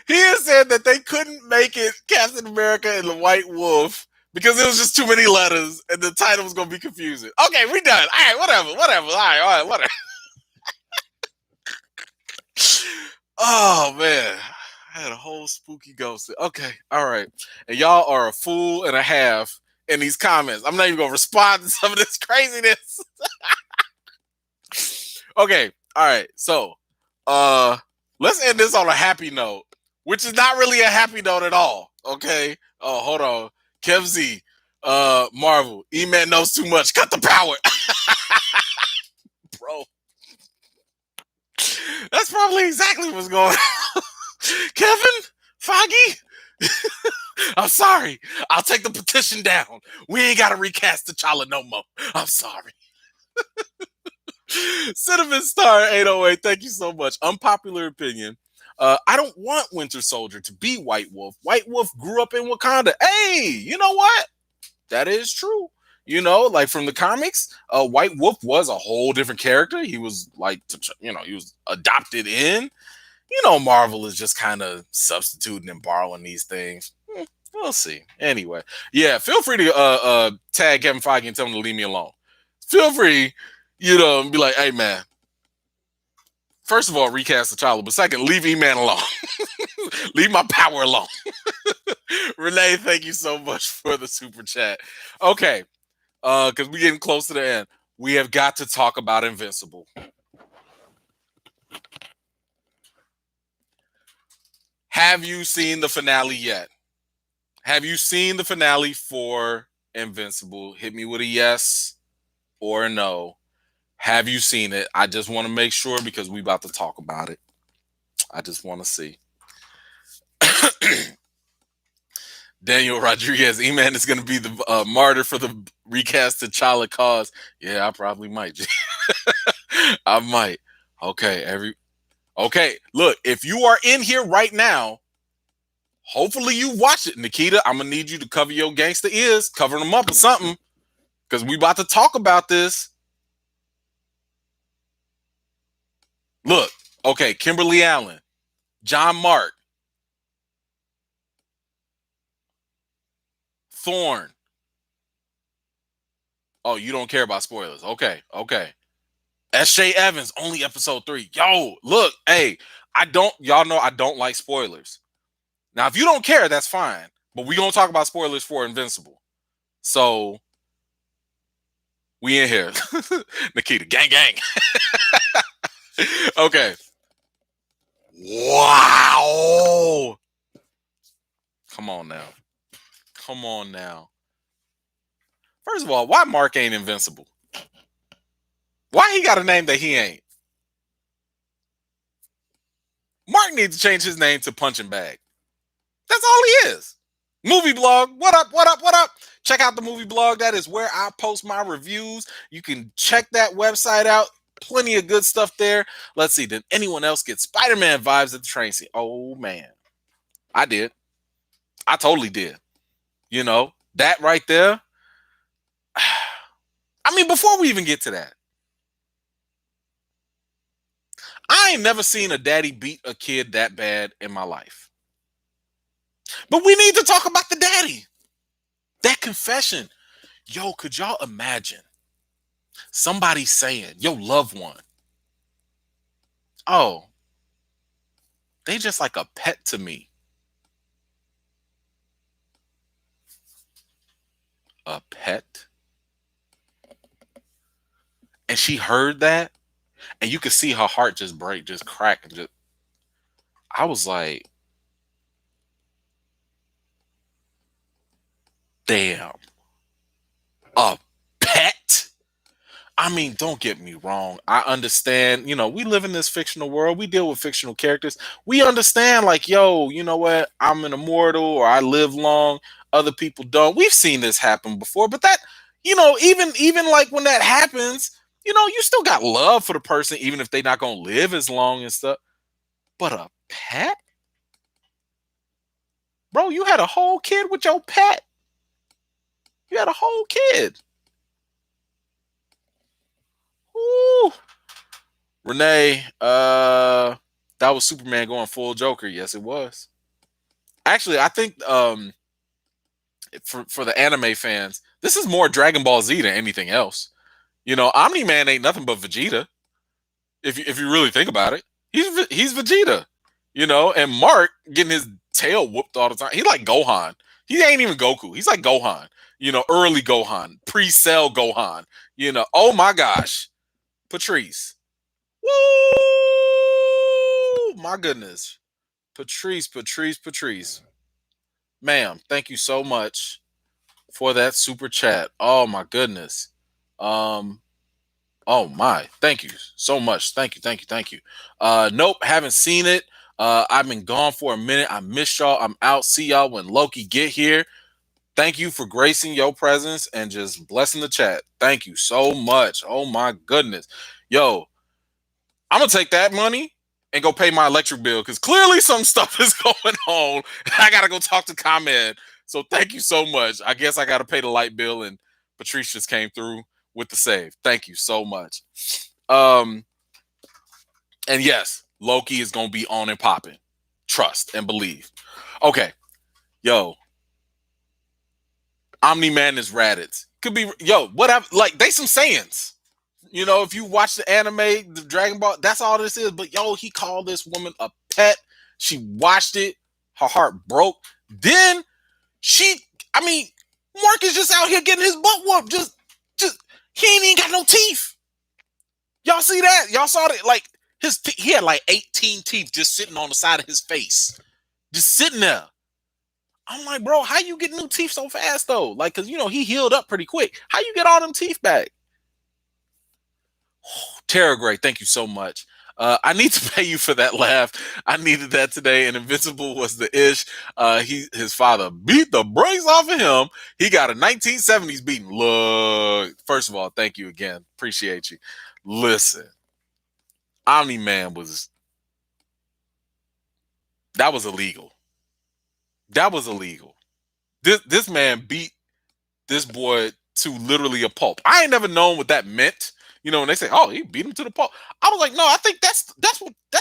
Speaker 1: he had said that they couldn't make it Captain America and the White Wolf because it was just too many letters and the title was gonna be confusing. Okay, we done. All right, whatever. All right, whatever. Oh man, I had a whole spooky ghost. Okay, all right, and y'all are a fool and a half in these comments. I'm not even gonna respond to some of this craziness. Okay, all right, so let's end this on a happy note, which is not really a happy note at all. Okay. Oh, hold on. Kev Z, Marvel, E-Man knows too much. Cut the power. Bro. That's probably exactly what's going on. Kevin, Foggy, I'm sorry. I'll take the petition down. We ain't got to recast T'Challa no more. I'm sorry. Cinnamon Star 808, thank you so much. Unpopular opinion. I don't want Winter Soldier to be White Wolf. White Wolf grew up in Wakanda. Hey, you know what? That is true. You know, like from the comics, White Wolf was a whole different character. He was like, he was adopted in. You know, Marvel is just kind of substituting and borrowing these things. We'll see. Anyway, yeah, feel free to tag Kevin Feige and tell him to leave me alone. Feel free, be like, hey man, first of all, recast the child, but second, leave E-Man alone. Leave my power alone. Renee, thank you so much for the super chat. Okay, because we're getting close to the end. We have got to talk about Invincible. Have you seen the finale yet? Have you seen the finale for Invincible? Hit me with a yes or a no. Have you seen it? I just want to make sure because we about to talk about it. I just want to see. Daniel Rodriguez, E-Man is going to be the martyr for the recast T'Challa cause. Yeah, I probably might. I might. Okay, okay. Look, if you are in here right now, hopefully you watch it, Nikita. I'm gonna need you to cover your gangster ears, cover them up or something, because we about to talk about this. Look, okay, Kimberly Allen, John Mark, Thorne. Oh, you don't care about spoilers. Okay. S.J. Evans, only episode 3. Yo, look, hey, y'all know I don't like spoilers. Now, if you don't care, that's fine. But we gonna talk about spoilers for Invincible. So, we in here. Nikita, gang. Okay. Wow. Come on now. First of all, why Mark ain't invincible? Why he got a name that he ain't? Mark needs to change his name to Punching Bag. That's all he is. Movie blog. What up? Check out the movie blog. That is where I post my reviews. You can check that website out. Plenty of good stuff there. Let's see. Did anyone else get Spider-Man vibes at the train scene? Oh, man. I did. I totally did. That right there. I mean, before we even get to that, I ain't never seen a daddy beat a kid that bad in my life. But we need to talk about the daddy. That confession. Yo, could y'all imagine somebody saying, your loved one, oh, they just like a pet to me. A pet? And she heard that, and you could see her heart just break, just crack. I was like, damn. A pet? I mean, don't get me wrong. I understand, we live in this fictional world. We deal with fictional characters. We understand, like, yo, you know what? I'm an immortal or I live long. Other people don't. We've seen this happen before, but that, even like when that happens, you still got love for the person, even if they're not gonna live as long and stuff. But a pet? Bro, you had a whole kid with your pet. You had a whole kid. Ooh. Renee, that was Superman going full Joker. Yes, it was. Actually, I think for the anime fans, this is more Dragon Ball Z than anything else. Omni Man ain't nothing but Vegeta. If you really think about it, he's Vegeta. And Mark getting his tail whooped all the time. He like Gohan. He ain't even Goku. He's like Gohan. Early Gohan, pre-cell Gohan. Oh my gosh, Patrice. Woo! My goodness. Patrice. Ma'am, thank you so much for that super chat. Oh my goodness. Oh my. Thank you so much. Thank you. Nope, haven't seen it. I've been gone for a minute. I missed y'all. I'm out. See y'all when Loki get here. Thank you for gracing your presence and just blessing the chat. Thank you so much. Oh my goodness. Yo, I'm gonna take that money and go pay my electric bill because clearly some stuff is going on. I gotta go talk to ComEd. So thank you so much. I guess I gotta pay the light bill, and Patrice just came through with the save. Thank you so much. And yes, Loki is gonna be on and popping. Trust and believe. Okay, yo, Omni Man is Raditz. Could be whatever. Like they some Saiyans. If you watch the anime, the Dragon Ball, that's all this is. But he called this woman a pet. She watched it. Her heart broke. Then Mark is just out here getting his butt whooped. Just, he ain't even got no teeth. Y'all see that? Y'all saw that? Like, he had like 18 teeth just sitting on the side of his face. Just sitting there. I'm like, bro, how you get new teeth so fast, though? Like, because, he healed up pretty quick. How you get all them teeth back? Tara Gray, thank you so much. I need to pay you for that laugh. I needed that today, and Invincible was the ish. His father beat the brakes off of him. He got a 1970s beating. Look, first of all, thank you again. Appreciate you. Listen, Omni Man that was illegal. That was illegal. This man beat this boy to literally a pulp. I ain't never known what that meant. When they say, "Oh, he beat him to the pulp," I was like, "No, I think that's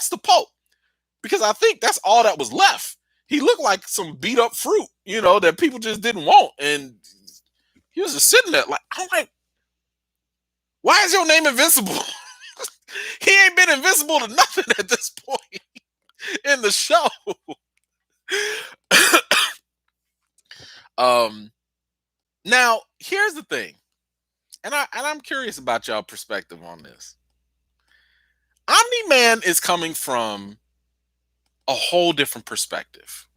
Speaker 1: the pulp," because I think that's all that was left. He looked like some beat up fruit, that people just didn't want, and he was just sitting there. Like, I'm like, why is your name Invincible? He ain't been invincible to nothing at this point in the show. Now here's the thing. And I'm curious about y'all perspective on this. Omni Man is coming from a whole different perspective.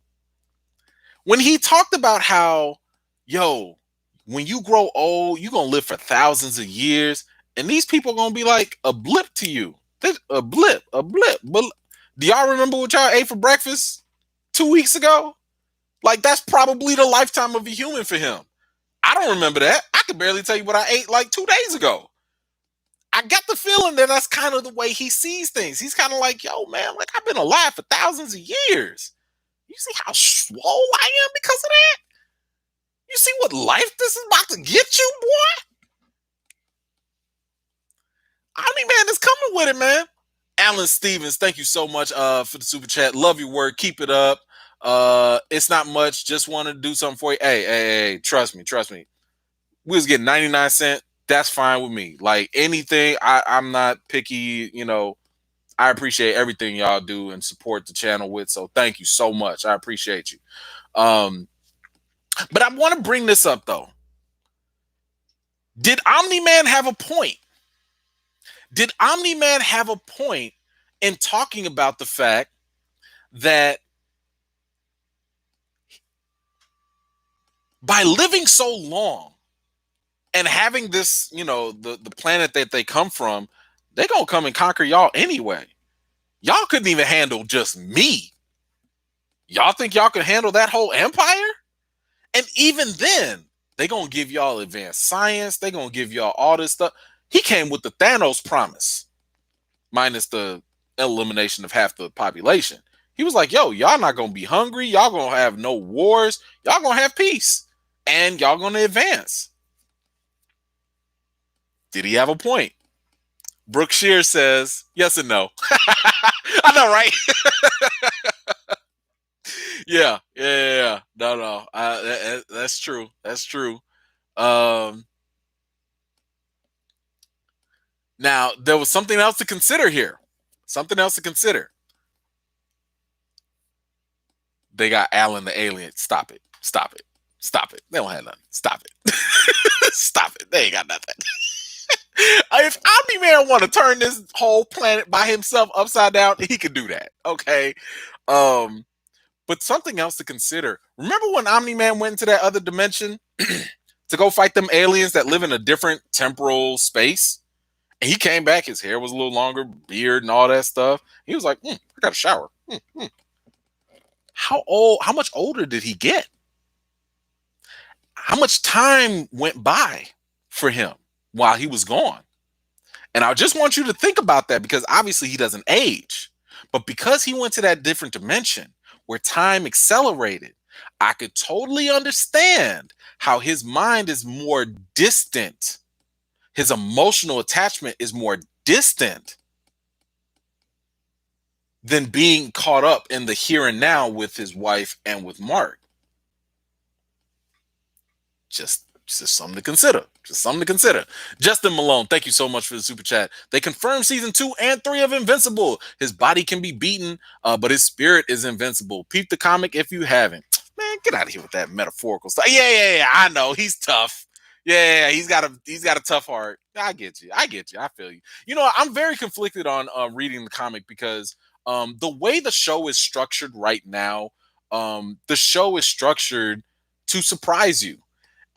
Speaker 1: When he talked about how, when you grow old, you're going to live for thousands of years, and these people are going to be like a blip to you. A blip. But do y'all remember what y'all ate for breakfast 2 weeks ago? Like, that's probably the lifetime of a human for him. I don't remember that. I could barely tell you what I ate like 2 days ago. I got the feeling that that's kind of the way he sees things. He's kind of like, yo, man, like I've been alive for thousands of years. You see how swole I am because of that? You see what life this is about to get you, boy? Omni Man is coming with it, man. Alan Stevens, thank you so much for the super chat. Love your work. Keep it up. It's not much. Just wanted to do something for you. Hey, trust me. We was getting 99 cents. That's fine with me. Like anything, I'm not picky. I appreciate everything y'all do and support the channel with. So thank you so much. I appreciate you. But I want to bring this up though. Did Omni Man have a point? Did Omni Man have a point in talking about the fact that By living so long and having this, the planet that they come from, they're going to come and conquer y'all anyway. Y'all couldn't even handle just me. Y'all think y'all can handle that whole empire? And even then, they going to give y'all advanced science. They going to give y'all all this stuff. He came with the Thanos promise, minus the elimination of half the population. He was like, yo, y'all not going to be hungry. Y'all going to have no wars. Y'all going to have peace. And y'all going to advance. Did he have a point? Brooke Shear says yes and no. I know, right? Yeah. No. That's true. That's true. Now, there was something else to consider here. Something else to consider. They got Alan the alien. Stop it. Stop it. Stop it. They don't have nothing. Stop it. Stop it. They ain't got nothing. If Omni-Man want to turn this whole planet by himself upside down, he could do that. Okay. But something else to consider. Remember when Omni-Man went into that other dimension to go fight them aliens that live in a different temporal space? And he came back, his hair was a little longer, beard and all that stuff. He was like, I got a shower. How much older did he get? How much time went by for him while he was gone? And I just want you to think about that, because obviously he doesn't age. But because he went to that different dimension where time accelerated, I could totally understand how his mind is more distant. His emotional attachment is more distant than being caught up in the here and now with his wife and with Mark. Just something to consider. Just something to consider. Justin Malone, thank you so much for the super chat. They confirmed season 2 and 3 of Invincible. His body can be beaten, but his spirit is invincible. Peep the comic if you haven't. Man, get out of here with that metaphorical stuff. Yeah. I know he's tough. Yeah, he's got a tough heart. I get you. I feel you. I'm very conflicted on reading the comic, because the way the show is structured right now, the show is structured to surprise you.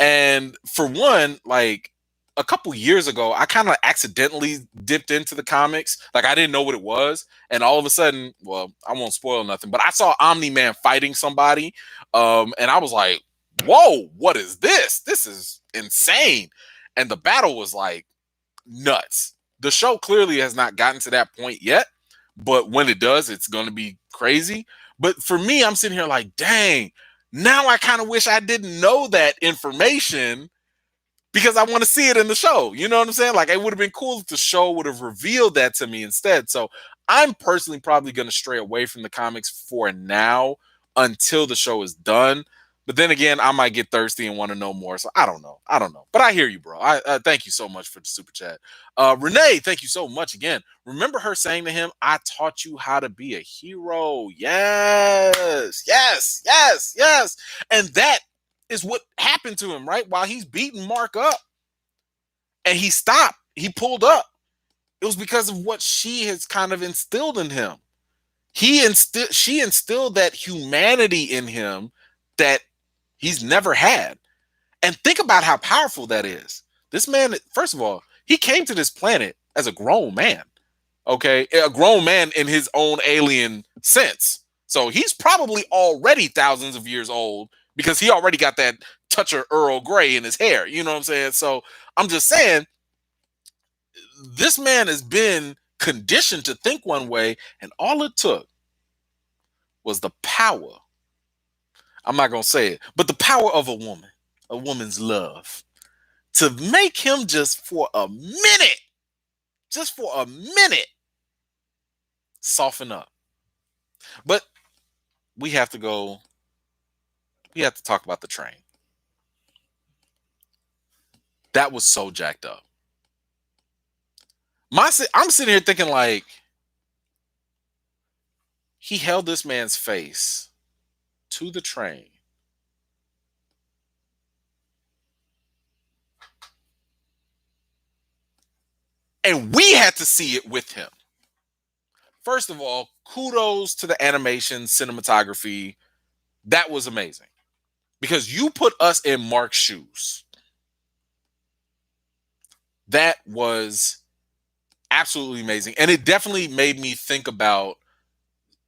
Speaker 1: And for one, like a couple years ago, I kind of accidentally dipped into the comics. Like, I didn't know what it was. And all of a sudden, well, I won't spoil nothing, but I saw Omni-Man fighting somebody. And I was like, whoa, what is this? This is insane. And the battle was like nuts. The show clearly has not gotten to that point yet, but when it does, it's going to be crazy. But for me, I'm sitting here like, dang, now I kind of wish I didn't know that information, because I want to see it in the show. You know what I'm saying? Like, it would have been cool if the show would have revealed that to me instead. So I'm personally probably going to stray away from the comics for now until the show is done. But then again, I might get thirsty and want to know more. So I don't know. But I hear you, bro. I thank you so much for the super chat. Renee, thank you so much again. Remember her saying to him, I taught you how to be a hero. Yes. And that is what happened to him, right? While he's beating Mark up and he stopped, he pulled up. It was because of what she has kind of instilled in him. She instilled that humanity in him that he's never had. And think about how powerful that is. This man, first of all, he came to this planet as a grown man. Okay, a grown man in his own alien sense. So he's probably already thousands of years old, because he already got that touch of Earl Grey in his hair. You know what I'm saying? So I'm just saying, this man has been conditioned to think one way, and all it took was the power. I'm not going to say it, but the power of a woman's love, to make him just for a minute, soften up. But we have to talk about the train. That was so jacked up. I'm sitting here thinking, like, he held this man's face to the train. And we had to see it with him. First of all, kudos to the animation, cinematography. That was amazing. because you put us in Mark's shoes. That was absolutely amazing. And it definitely made me think about,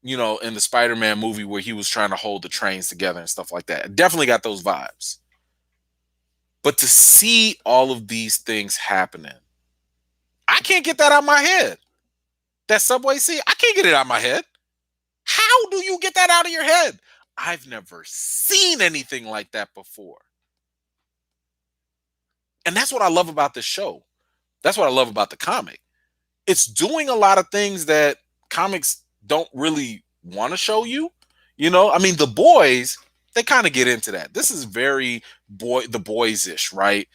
Speaker 1: in the Spider-Man movie where he was trying to hold the trains together and stuff like that. I definitely got those vibes. But to see all of these things happening, I can't get that out of my head. That subway scene, I can't get it out of my head. How do you get that out of your head? I've never seen anything like that before. And that's what I love about this show. That's what I love about the comic. It's doing a lot of things that comics don't really want to show you. I mean, the boys, they kind of get into that. This is very the boys-ish, right?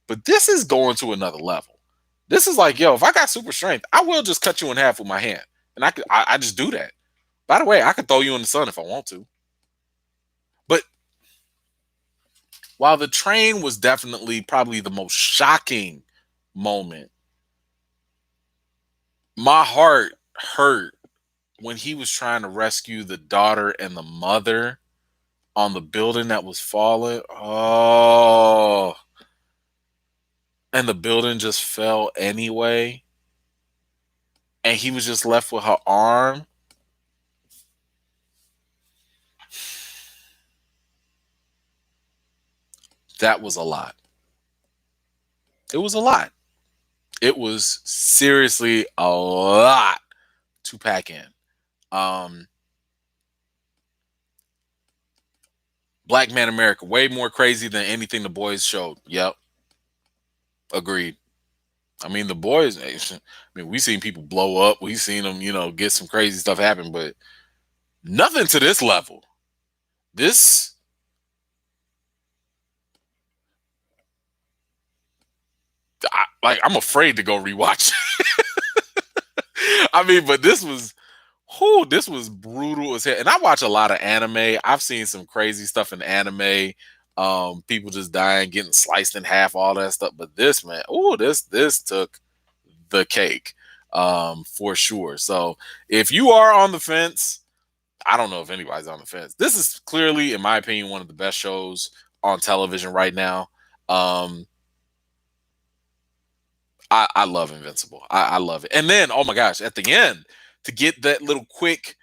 Speaker 1: But this is going to another level. This is like, yo, if I got super strength, I will just cut you in half with my hand. And I just do that. By the way, I could throw you in the sun if I want to. But while the train was definitely probably the most shocking moment, my heart hurt when he was trying to rescue the daughter and the mother on the building that was falling. Oh. And the building just fell anyway. And he was just left with her arm. That was a lot. It was a lot. It was seriously a lot to pack in. Black Man America, way more crazy than anything the boys showed. Yep. Agreed. I mean, the boys, we've seen people blow up. We've seen them, get some crazy stuff happen, but nothing to this level. I'm afraid to go rewatch. I mean, but this was brutal as hell. And I watch a lot of anime. I've seen some crazy stuff in anime. People just dying, getting sliced in half, all that stuff. But this, man, this took the cake, for sure. So if you are on the fence, I don't know if anybody's on the fence. This is clearly, in my opinion, one of the best shows on television right now. I love Invincible. I love it. And then, oh my gosh, at the end, to get that little quick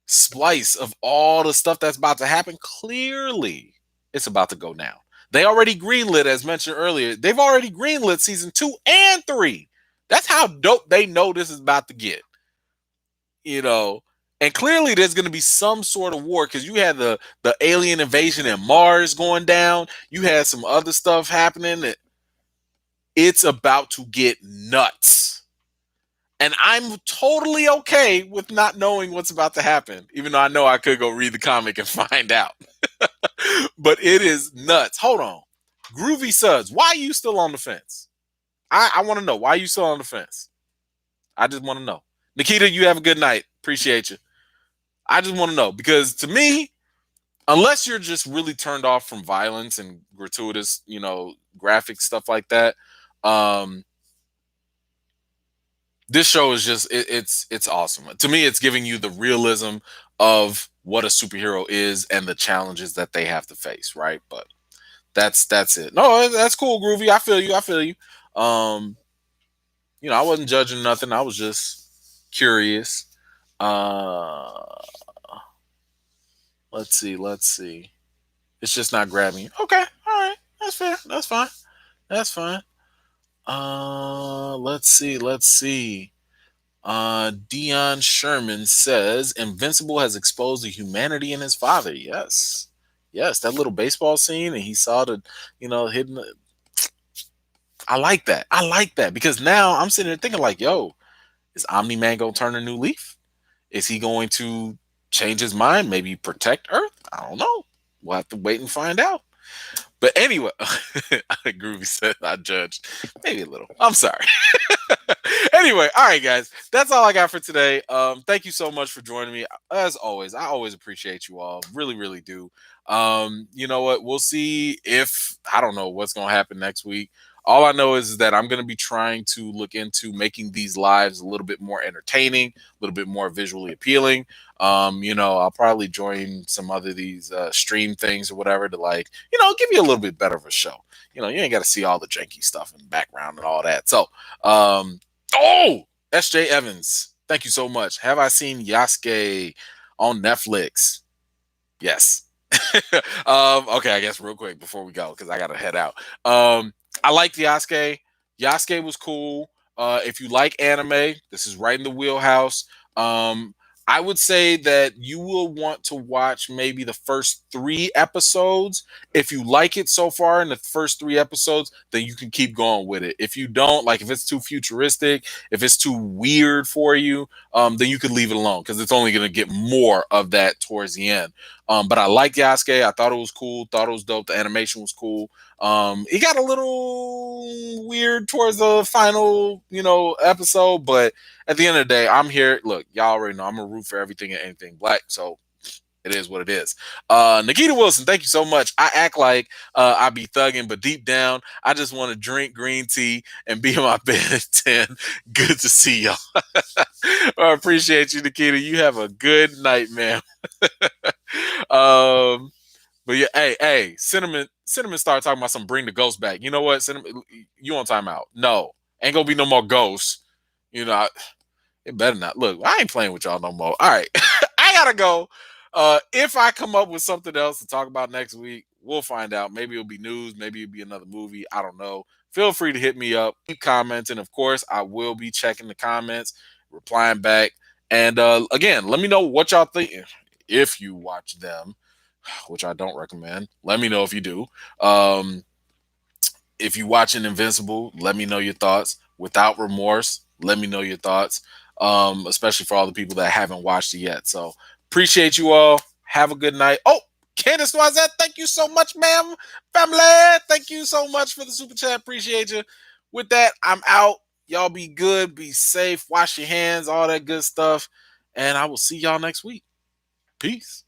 Speaker 1: splice of all the stuff that's about to happen, clearly it's about to go down. They already greenlit, as mentioned earlier. They've already greenlit season 2 and 3. That's how dope they know this is about to get. And clearly there's going to be some sort of war because you had the alien invasion in Mars going down. You had some other stuff happening. It's about to get nuts. And I'm totally okay with not knowing what's about to happen, even though I know I could go read the comic and find out. But it is nuts. Hold on. Groovy Suds, why are you still on the fence? I want to know. Why are you still on the fence? I just want to know. Nikita, you have a good night. Appreciate you. I just want to know. Because to me, unless you're just really turned off from violence and gratuitous, graphic stuff like that, this show is just it's awesome. To me, it's giving you the realism of what a superhero is and the challenges that they have to face, right? But that's it. No, that's cool, Groovy. I feel you. I wasn't judging nothing. I was just curious. Let's see. It's just not grabbing you. Okay, all right. That's fair. That's fine. Let's see. Dion Sherman says Invincible has exposed the humanity in his father. Yes, that little baseball scene, and he saw the, hidden. I like that because now I'm sitting there thinking like, yo, is Omni-Man gonna turn a new leaf? Is he going to change his mind? Maybe protect Earth? I don't know. We'll have to wait and find out. But anyway, Groovy said I judged. Maybe a little. I'm sorry. Anyway, all right, guys. That's all I got for today. Thank you so much for joining me. As always, I always appreciate you all. Really, really do. You know what? We'll see if I don't know what's gonna happen next week. All I know is that I'm going to be trying to look into making these lives a little bit more entertaining, a little bit more visually appealing. I'll probably join some other these stream things or whatever to like, give you a little bit better of a show. You ain't got to see all the janky stuff in the background and all that. So, oh, SJ Evans, thank you so much. Have I seen Yasuke on Netflix? Yes. Okay, I guess real quick before we go, because I gotta head out. I liked Yasuke. Yasuke was cool. If you like anime, this is right in the wheelhouse. Um, I would say that you will want to watch maybe the first 3 episodes. If you like it so far in the first 3 episodes, then you can keep going with it. If you don't, like if it's too futuristic, if it's too weird for you, then you could leave it alone because it's only going to get more of that towards the end. But I like Yasuke. I thought it was cool. Thought it was dope. The animation was cool. It got a little weird towards the final, episode. But at the end of the day, I'm here. Look, y'all already know I'm a root for everything and anything black. So it is what it is. Nikita Wilson, thank you so much. I act like I be thugging, but deep down, I just want to drink green tea and be in my bed at 10. Good to see y'all. I appreciate you, Nikita. You have a good night, man. um, but yeah, hey, Cinnamon started talking about some bring the ghost back. You know what, Cinnamon, you on timeout? No, ain't gonna be no more ghosts. You know, it better not. Look, I ain't playing with y'all no more. All right, I gotta go. If I come up with something else to talk about next week, we'll find out. Maybe it'll be news. Maybe it'll be another movie. I don't know. Feel free to hit me up, keep commenting. Of course, I will be checking the comments, replying back. And again, let me know what y'all think if you watch them, which I don't recommend. Let me know if you do. If you watching Invincible, let me know your thoughts. Without Remorse, let me know your thoughts. Especially for all the people that haven't watched it yet. So appreciate you all. Have a good night. Oh, Candace Noisette, thank you so much, ma'am. Family, thank you so much for the super chat. Appreciate you. With that, I'm out. Y'all be good, be safe, wash your hands, all that good stuff. And I will see y'all next week. Peace.